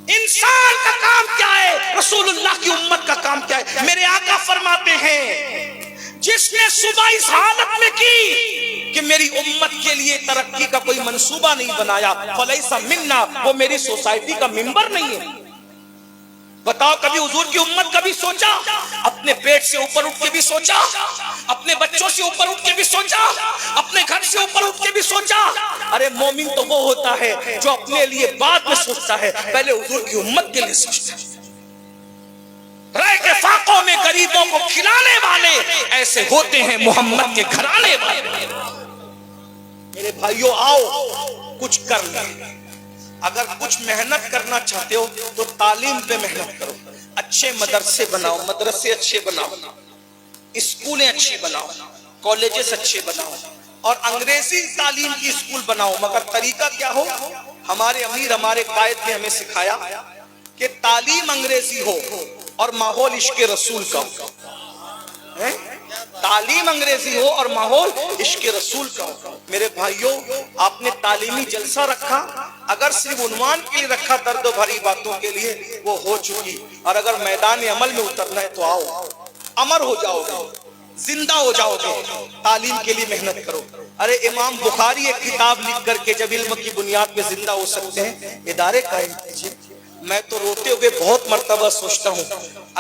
انسان کا کام کیا ہے, رسول اللہ کی امت کا کام کیا ہے؟ میرے آقا فرماتے ہیں جس نے صبح اس حالت میں کی کہ میری امت کے لیے ترقی کا کوئی منصوبہ نہیں بنایا فلیس منا, وہ میری سوسائٹی کا ممبر نہیں ہے. بتاؤ کبھی حضور کی امت کبھی سوچا, اپنے پیٹ سے اوپر اٹھ کے بھی سوچا, اپنے بچوں سے اوپر اٹھ کے بھی سوچا, اپنے گھر سے اوپر اٹھ کے بھی سوچا؟ ارے مومن تو وہ ہوتا ہے جو اپنے لیے بعد میں سوچتا ہے, پہلے حضور کی امت کے لیے سوچتا ہے. رہ کے فاقوں میں غریبوں کو کھلانے والے ایسے ہوتے ہیں محمد کے گھرانے والے. میرے بھائیوں آؤ کچھ کر لیں. اگر کچھ محنت کرنا چاہتے ہو تو تعلیم پہ محنت کرو. اچھے مدرسے بناؤ, مدرسے اچھے بناؤ, اسکولیں اچھی بناؤ, کالجز اچھے بناؤ اور انگریزی تعلیم کی اسکول بناؤ. مگر طریقہ کیا ہو؟ ہمارے امیر, ہمارے قائد نے ہمیں سکھایا کہ تعلیم انگریزی ہو اور ماحول عشق رسول کا ہو. تعلیم انگریزی ہو اور ماحول عشق رسول کا ہو. میرے بھائیوں آپ نے تعلیمی جلسہ رکھا, اگر صرف عنوان کے لیے رکھا درد و بھری باتوں کے لیے وہ ہو چکی, اور اگر میدان عمل میں اترنا ہے تو آؤ, امر ہو جاؤ گے, زندہ ہو جاؤ گے. تعلیم کے لیے محنت کرو. ارے امام بخاری ایک کتاب لکھ کر کے جب علم کی بنیاد پہ زندہ ہو سکتے ہیں ادارے قائم کیجیے. میں تو روتے ہوئے بہت مرتبہ سوچتا ہوں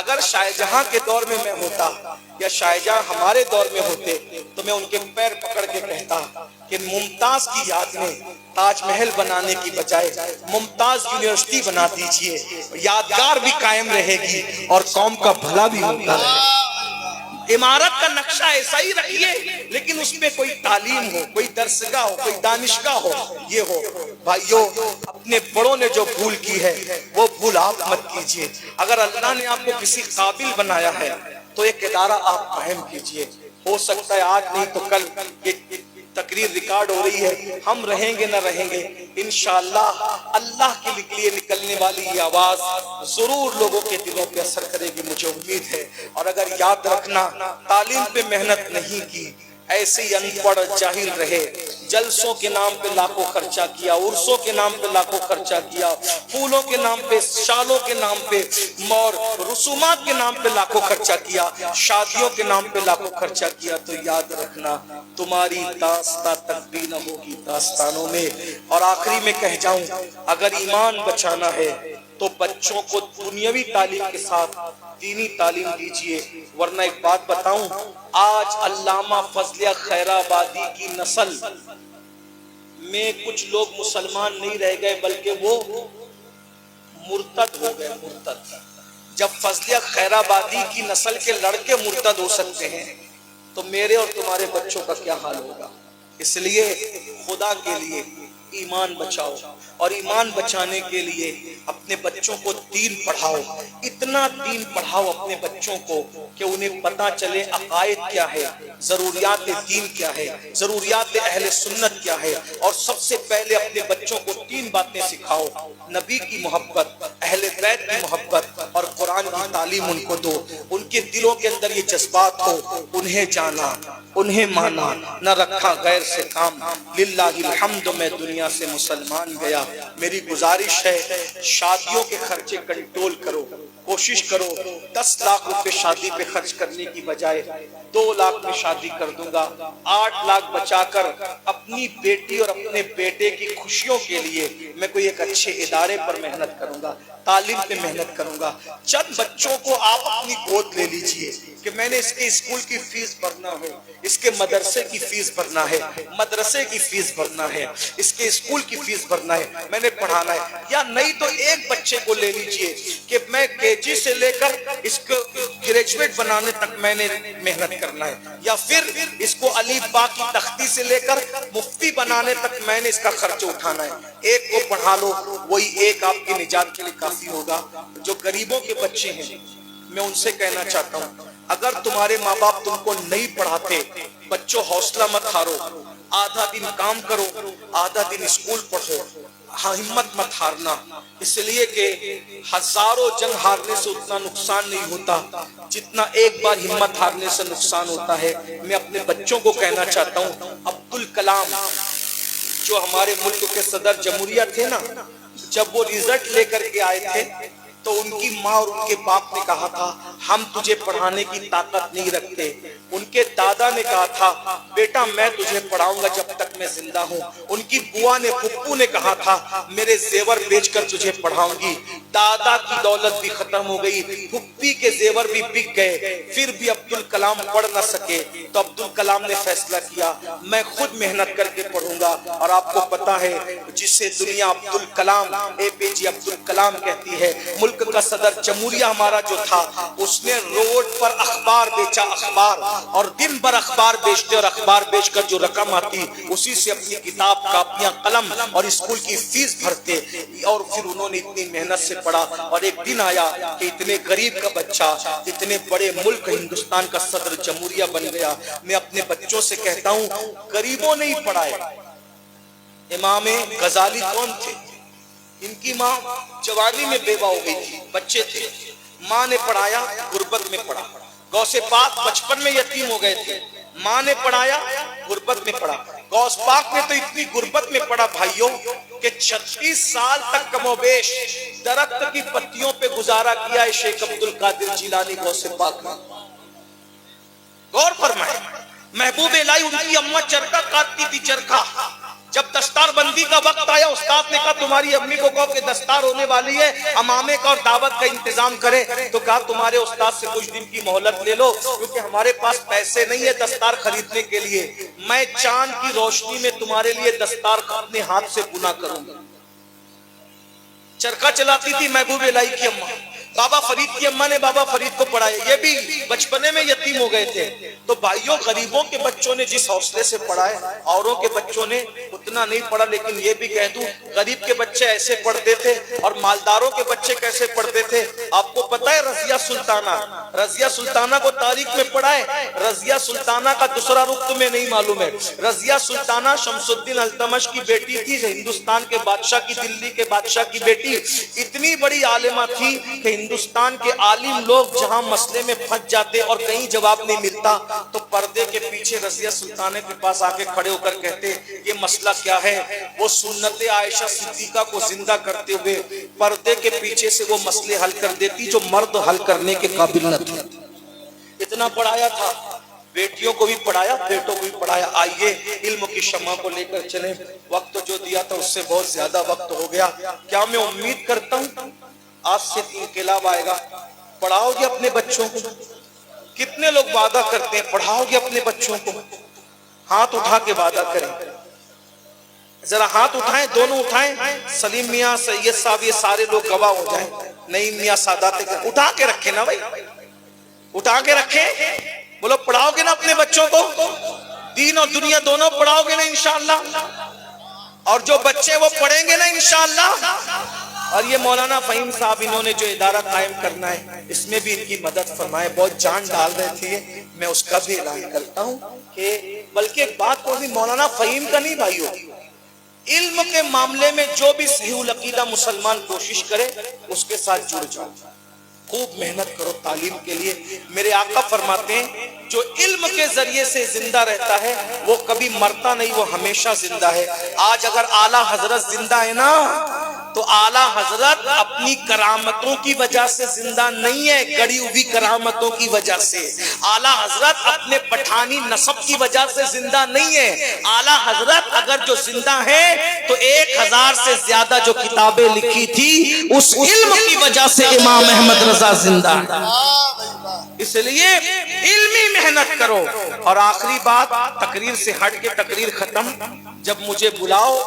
اگر شاہ جہاں کے دور میں میں ہوتا یا شاہ جہاں ہمارے دور میں ہوتے تو میں ان کے پیر پکڑ کے کہتا کہ ممتاز کی یاد میں تاج محل بنانے کی بجائے ممتاز یونیورسٹی بنا دیجئے، یادگار بھی قائم رہے گی اور قوم کا بھلا بھی ہوتا رہے گا۔ عمارت کا نقشہ ایسا ہی رکھیے لیکن اس میں کوئی تعلیم ہو، کوئی درسگاہ ہو، کوئی دانشگاہ ہو، یہ ہو۔ بھائیو، اپنے بڑوں نے جو بھول کی ہے وہ بھول آپ مت کیجئے۔ اگر اللہ نے آپ کو کسی قابل بنایا ہے تو ایک ادارہ آپ قائم کیجئے۔ ہو سکتا ہے آج نہیں تو کل یہ تقریر ریکارڈ ہو رہی ہے، ہم رہیں گے نہ رہیں گے، انشاءاللہ اللہ کے لیے نکلنے والی یہ آواز ضرور لوگوں کے دلوں پہ اثر کرے گی، مجھے امید ہے۔ اور اگر یاد رکھنا تعلیم پہ محنت نہیں کی، ایسے ہی ان پڑھ جاہل رہے، جلسوں کے نام پہ لاکھوں خرچہ کیا، عرسوں کے نام پہ لاکھوں خرچہ کیا، پھولوں کے نام پہ، شالوں کے نام پہ اور رسومات کے نام پہ لاکھوں خرچہ کیا، شادیوں کے نام پہ لاکھوں خرچہ کیا، تو یاد رکھنا تمہاری داستان تک بھی نہ ہوگی داستانوں میں۔ اور آخری میں کہہ جاؤں، اگر ایمان بچانا ہے تو بچوں کو دنیاوی تعلیم کے ساتھ دینی تعلیم دیجئے۔ ورنہ ایک بات بتاؤں، آج علامہ فضلیہ خیرآبادی کی نسل میں کچھ لوگ مسلمان نہیں رہ گئے بلکہ وہ مرتد ہو گئے، مرتد۔ جب فضلیہ خیرآبادی کی نسل کے لڑکے مرتد ہو سکتے ہیں تو میرے اور تمہارے بچوں کا کیا حال ہوگا؟ اس لیے خدا کے لیے ایمان بچاؤ، اور ایمان بچانے کے لیے اپنے بچوں کو دین پڑھاؤ، اتنا دین پڑھاؤ اپنے بچوں کو کہ انہیں پتا چلے عقائد کیا ہے، ضروریات دین کیا ہے، ضروریات اہل سنت کیا ہے۔ اور سب سے پہلے اپنے بچوں کو تین باتیں سکھاؤ: نبی کی محبت، اہل بیت کی محبت اور قرآن کی تعلیم ان کو دو۔ ان کے دلوں کے اندر یہ جذبات ہو، انہیں جانا، انہیں مانا، نہ رکھا غیر سے کام۔ للہ الحمد، میں دنیا سے مسلمان گیا۔ میری گزارش ہے شادیوں کے خرچے کنٹرول کرو، کوشش کرو 10 لاکھ روپے شادی پہ خرچ کرنے کی بجائے 2 لاکھ میں شادی کر دوں گا، 8 لاکھ بچا کر اپنی بیٹی اور اپنے بیٹے کی خوشیوں کے لیے میں کوئی ایک اچھے ادارے پر محنت کروں گا، تعلیم پہ محنت کروں گا۔ چند بچوں کو آپ اپنی گود لے لیجئے کہ میں نے اس کے اسکول کی فیس بھرنا ہے، اس کے مدرسے کی فیس بھرنا ہے، مدرسے کی فیس بھرنا ہے، اس کے اسکول کی فیس بھرنا ہے، میں نے پڑھانا ہے۔ یا نہیں تو ایک بچے کو لے لیجئے کہ میں KG سے لے کر اس کو گریجویٹ بنانے تک میں نے محنت کرنا ہے، یا پھر اس کو الف با کی تختی سے لے کر مفتی بنانے تک میں نے اس کا خرچ اٹھانا ہے۔ ایک کو پڑھا لو، وہی ایک آپ کی نجات کے لیے کافی ہوگا۔ جو غریبوں کے بچے ہیں میں ان سے کہنا چاہتا ہوں، اگر تمہارے ماں باپ تم کو نہیں پڑھاتے، بچوں حوصلہ مت ہارو، آدھا دن کام کرو، آدھا دن اسکول پڑھو، ہمت مت ہارنا، اس لیے کہ ہزاروں جنگ ہارنے سے اتنا نقصان نہیں ہوتا جتنا ایک بار ہمت ہارنے سے نقصان ہوتا ہے۔ میں اپنے بچوں کو کہنا چاہتا ہوں، عبدالکلام جو ہمارے ملک کے صدر جمہوریہ تھے نا، جب وہ رزلٹ لے کر کے آئے تھے تو ان کی ماں اور ان کے باپ نے کہا تھا ہم تجھے پڑھانے کی طاقت نہیں رکھتے۔ ان کے دادا نے کہا تھا بیٹا میں تجھے پڑھاؤں گا جب تک میں زندہ ہوں۔ ان کی بوا نے، پھپھو نے کہا تھا میرے زیور بیچ کر تجھے پڑھاؤں گی۔ دادا کی دولت بھی ختم ہو گئی، پھپھی کے زیور بھی بک گئے، پھر بھی عبدالکلام پڑھ نہ سکے۔ تو عبدالکلام نے فیصلہ کیا میں خود محنت کر کے پڑھوں گا۔ اور آپ کو پتا ہے جسے دنیا عبدالکلام، APJ عبدالکلام کہتی ہے، ملک کا صدر جمہوریہ ہمارا جو تھا، اس نے روڈ پر اخبار بیچا، اخبار، اور دن بھر اخبار بیچتے اور اخبار بیچ کر جو رقم آتی اسی سے اپنی کتاب، کاپیاں، قلم اور اسکول کی فیس بھرتے۔ اور پھر انہوں نے اتنی محنت سے پڑھا، اور ایک دن آیا کہ اتنے غریب کا بچہ اتنے بڑے ملک ہندوستان کا صدر جمہوریہ بن گیا۔ میں اپنے بچوں سے کہتا ہوں غریبوں نے ہی پڑھائے۔ امام غزالی کون تھے؟ ان کی ماں جوانی میں بیوہ ہو گئی تھی، بچے تھے، ماں نے پڑھایا، غربت میں پڑھا۔ غوث پاک بچپن میں یتیم ہو گئے تھے، ماں نے پڑھایا، غربت میں پڑھا۔ غوث پاک نے تو اتنی غربت میں پڑھا بھائیوں کہ 36 سال تک کم و بیش درخت کی پتیوں پہ گزارا کیا ہے شیخ عبدالقادر جیلانی غوث پاک نے۔ غور فرمائے، محبوب الہی ان کی اماں چرخہ کاٹتی تھی، چرخہ جب دستار بندی کا وقت آیا استاد نے کہا تمہاری امی کو کہو کہ دستار ہونے والی ہے، امامے کا اور دعوت کا انتظام کرے، تو کہا تمہارے استاد سے کچھ دن کی مہلت لے لو کیونکہ ہمارے پاس پیسے نہیں ہے دستار خریدنے کے لیے، میں چاند کی روشنی میں تمہارے لیے دستار اپنے ہاتھ سے بنا کروں گا۔ چرخہ چلاتی تھی محبوب الہی کی اماں، بابا فرید کی اماں نے بابا فرید کو پڑھایا، یہ بھی بچپنے میں یتیم ہو گئے تھے۔ تو بھائیوں غریبوں کے بچوں نے جس حوصلے سے پڑھا ہے، اوروں کے بچوں نے اتنا نہیں پڑھا، لیکن یہ بھی کہہ دوں غریب کے بچے ایسے پڑھتے تھے اور مالداروں کے بچے کیسے پڑھتے تھے۔ آپ کو پتہ ہے رضیہ سلطانہ کو تاریخ میں پڑھا ہے، رضیہ سلطانہ کا دوسرا رخ تمہیں نہیں معلوم ہے۔ رضیہ سلطانہ شمس الدین التمش کی بیٹی تھی، ہندوستان کے بادشاہ کی، دلی کے بادشاہ کی بیٹی، اتنی بڑی عالمہ تھی کہ ہندوستان کے عالم لوگ جہاں مسئلے میں پھنس جاتے اور کہیں جواب نہیں ملتا تو پردے کے پیچھے رضیہ سلطانہ کے پاس آ کے کھڑے ہو کر کہتے یہ مسئلہ کیا ہے، وہ سنت عائشہ صدیقہ کو زندہ کرتے ہوئے پردے کے پیچھے سے وہ مسئلے حل کر دیتی جو مرد حل کرنے کے قابل نہ تھے۔ اتنا پڑھایا تھا، بیٹیوں کو بھی پڑھایا، بیٹوں کو بھی پڑھایا۔ آئیے علم کی شمع کو لے کر چلیں، وقت جو دیا تھا اس سے بہت زیادہ وقت ہو گیا۔ کیا میں امید کرتا ہوں آج سے انقلاب آئے گا، پڑھاؤ گے اپنے بچوں کو؟ کتنے لوگ وعدہ کرتے ہیں پڑھاؤ گے اپنے بچوں کو؟ ہاتھ اٹھا کے وعدہ کریں، ذرا ہاتھ اٹھائیں، دونوں اٹھائیں، سلیم میاں سید صاحب یہ سارے لوگ گواہ ہو جائیں، نعیم میاں سادات اٹھا کے رکھیں نا بھائی، اٹھا کے رکھیں، بولو پڑھاؤ گے نا اپنے بچوں کو؟ دین اور دنیا دونوں پڑھاؤ گے نا انشاءاللہ؟ اور جو بچے وہ پڑھیں گے نا انشاءاللہ؟ اور یہ مولانا فہیم صاحب انہوں نے جو ادارہ قائم کرنا ہے اس میں بھی ان کی مدد فرمائے، بہت جان ڈال رہے تھے، میں اس کا بھی اعلان کرتا ہوں کہ بلکہ ایک بات کو بھی مولانا فہیم کا نہیں بھائیو، علم کے معاملے میں جو بھی صحیح العقیدہ مسلمان کوشش کرے اس کے ساتھ جڑ جاؤ، خوب محنت کرو تعلیم کے لیے۔ میرے آقا فرماتے ہیں جو علم کے ذریعے سے زندہ رہتا ہے وہ کبھی مرتا نہیں، وہ ہمیشہ زندہ ہے۔ آج اگر اعلیٰ حضرت زندہ ہے نا تو اعلیٰ حضرت اپنی کرامتوں کی وجہ سے زندہ نہیں ہے، گڑی ہوئی کرامتوں کی وجہ سے۔ اعلیٰ حضرت اپنے پٹھانی نسب کی وجہ سے زندہ نہیں ہے، اعلیٰ حضرت اگر جو زندہ ہے تو 1000 سے زیادہ جو کتابیں لکھی تھی اس علم کی وجہ سے امام احمد رضا زندہ ہے۔ اس لیے علمی محنت کرو۔ اور آخری بات، تقریر سے ہٹ کے تقریر ختم، جب مجھے بلاؤ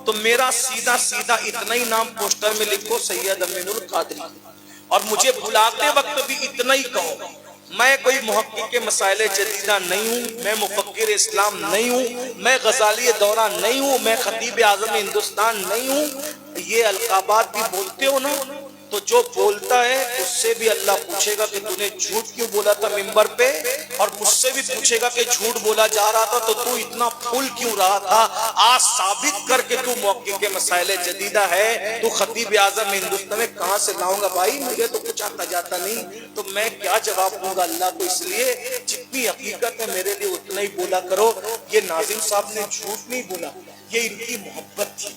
تو میرا سیدھا اتنا ہی نام پوسٹر میں لکھو سید امین القادری، اور مجھے بلاتے وقت بھی اتنا ہی کہو۔ میں کوئی محقق کے مسائل جدیدہ نہیں ہوں، میں مفکر اسلام نہیں ہوں، میں غزالی دورہ نہیں ہوں، میں خطیب اعظم ہندوستان نہیں ہوں۔ یہ القابات بھی بولتے ہو نا تو جو بولتا ہے اس سے بھی اللہ پوچھے گا کہ تو نے جھوٹ کیوں بولا تھا منبر پہ، اور مجھ سے بھی پوچھے گا کہ جھوٹ بولا جا رہا تھا تو اتنا پھول کیوں رہا تھا۔ آج ثابت کر کے تو محقق کے مسائل جدیدہ ہے، تو خطیب اعظم ہندوستان میں کہاں سے لاؤں گا بھائی، مجھے تو کچھ آتا جاتا نہیں، تو میں کیا جواب دوں گا اللہ کو۔ اس لیے جتنی حقیقت ہے میرے لیے اتنا ہی بولا کرو۔ یہ ناظم صاحب نے جھوٹ نہیں بولا، یہ ان کی محبت تھی۔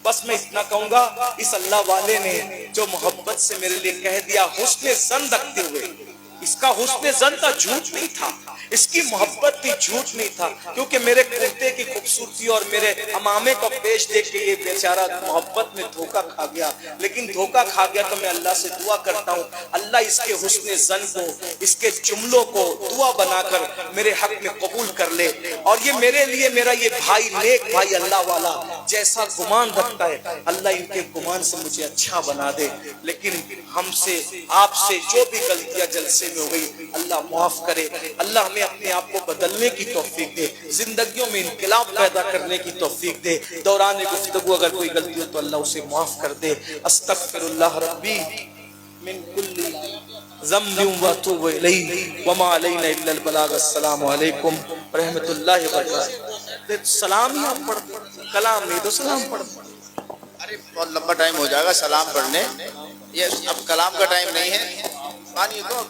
بس میں اتنا کہوں گا، اس اللہ والے نے جو محبت سے میرے لیے کہہ دیا حسن ظن رکھتے ہوئے، اس کا حسن ظن تھا، جھوٹ نہیں تھا، اس کی محبت تھی، جھوٹ نہیں تھا، کیونکہ میرے کرتے کی خوبصورتی اور میرے امامے کو پیش دیکھ کے یہ بیچارہ محبت میں دھوکہ کھا گیا، لیکن دھوکہ کھا گیا تو میں اللہ سے دعا کرتا ہوں اللہ اس کے حسن ظن کو، اس کے جملوں کو دعا بنا کر میرے حق میں قبول کر لے، اور یہ میرے لیے میرا یہ بھائی نیک بھائی اللہ والا جیسا گمان رکھتا ہے اللہ ان کے گمان سے مجھے اچھا بنا دے۔ لیکن ہم سے آپ سے جو بھی غلطیاں جلسے میں ہو گئی اللہ معاف کرے، اللہ ہمیں اپنے آپ کو بدلنے کی توفیق دے، زندگیوں میں انقلاب پیدا کرنے کی توفیق دے۔ دوران گفتگو اگر کوئی غلطی ہو تو اللہ اسے معاف کر دے۔ استغفر اللہ ربی من کل ذنب واتوب الیہ وما علینا الا البلاغ۔ السلام علیکم ورحمۃ اللہ وبرکاتہ۔ سلام ہی آپ پڑھ دیں، کلام نہیں تو سلام پڑھ دیں۔ ارے بہت لمبا ٹائم ہو جائے گا سلام پڑھنے، یہ اب کلام کا ٹائم نہیں ہے، پانی تو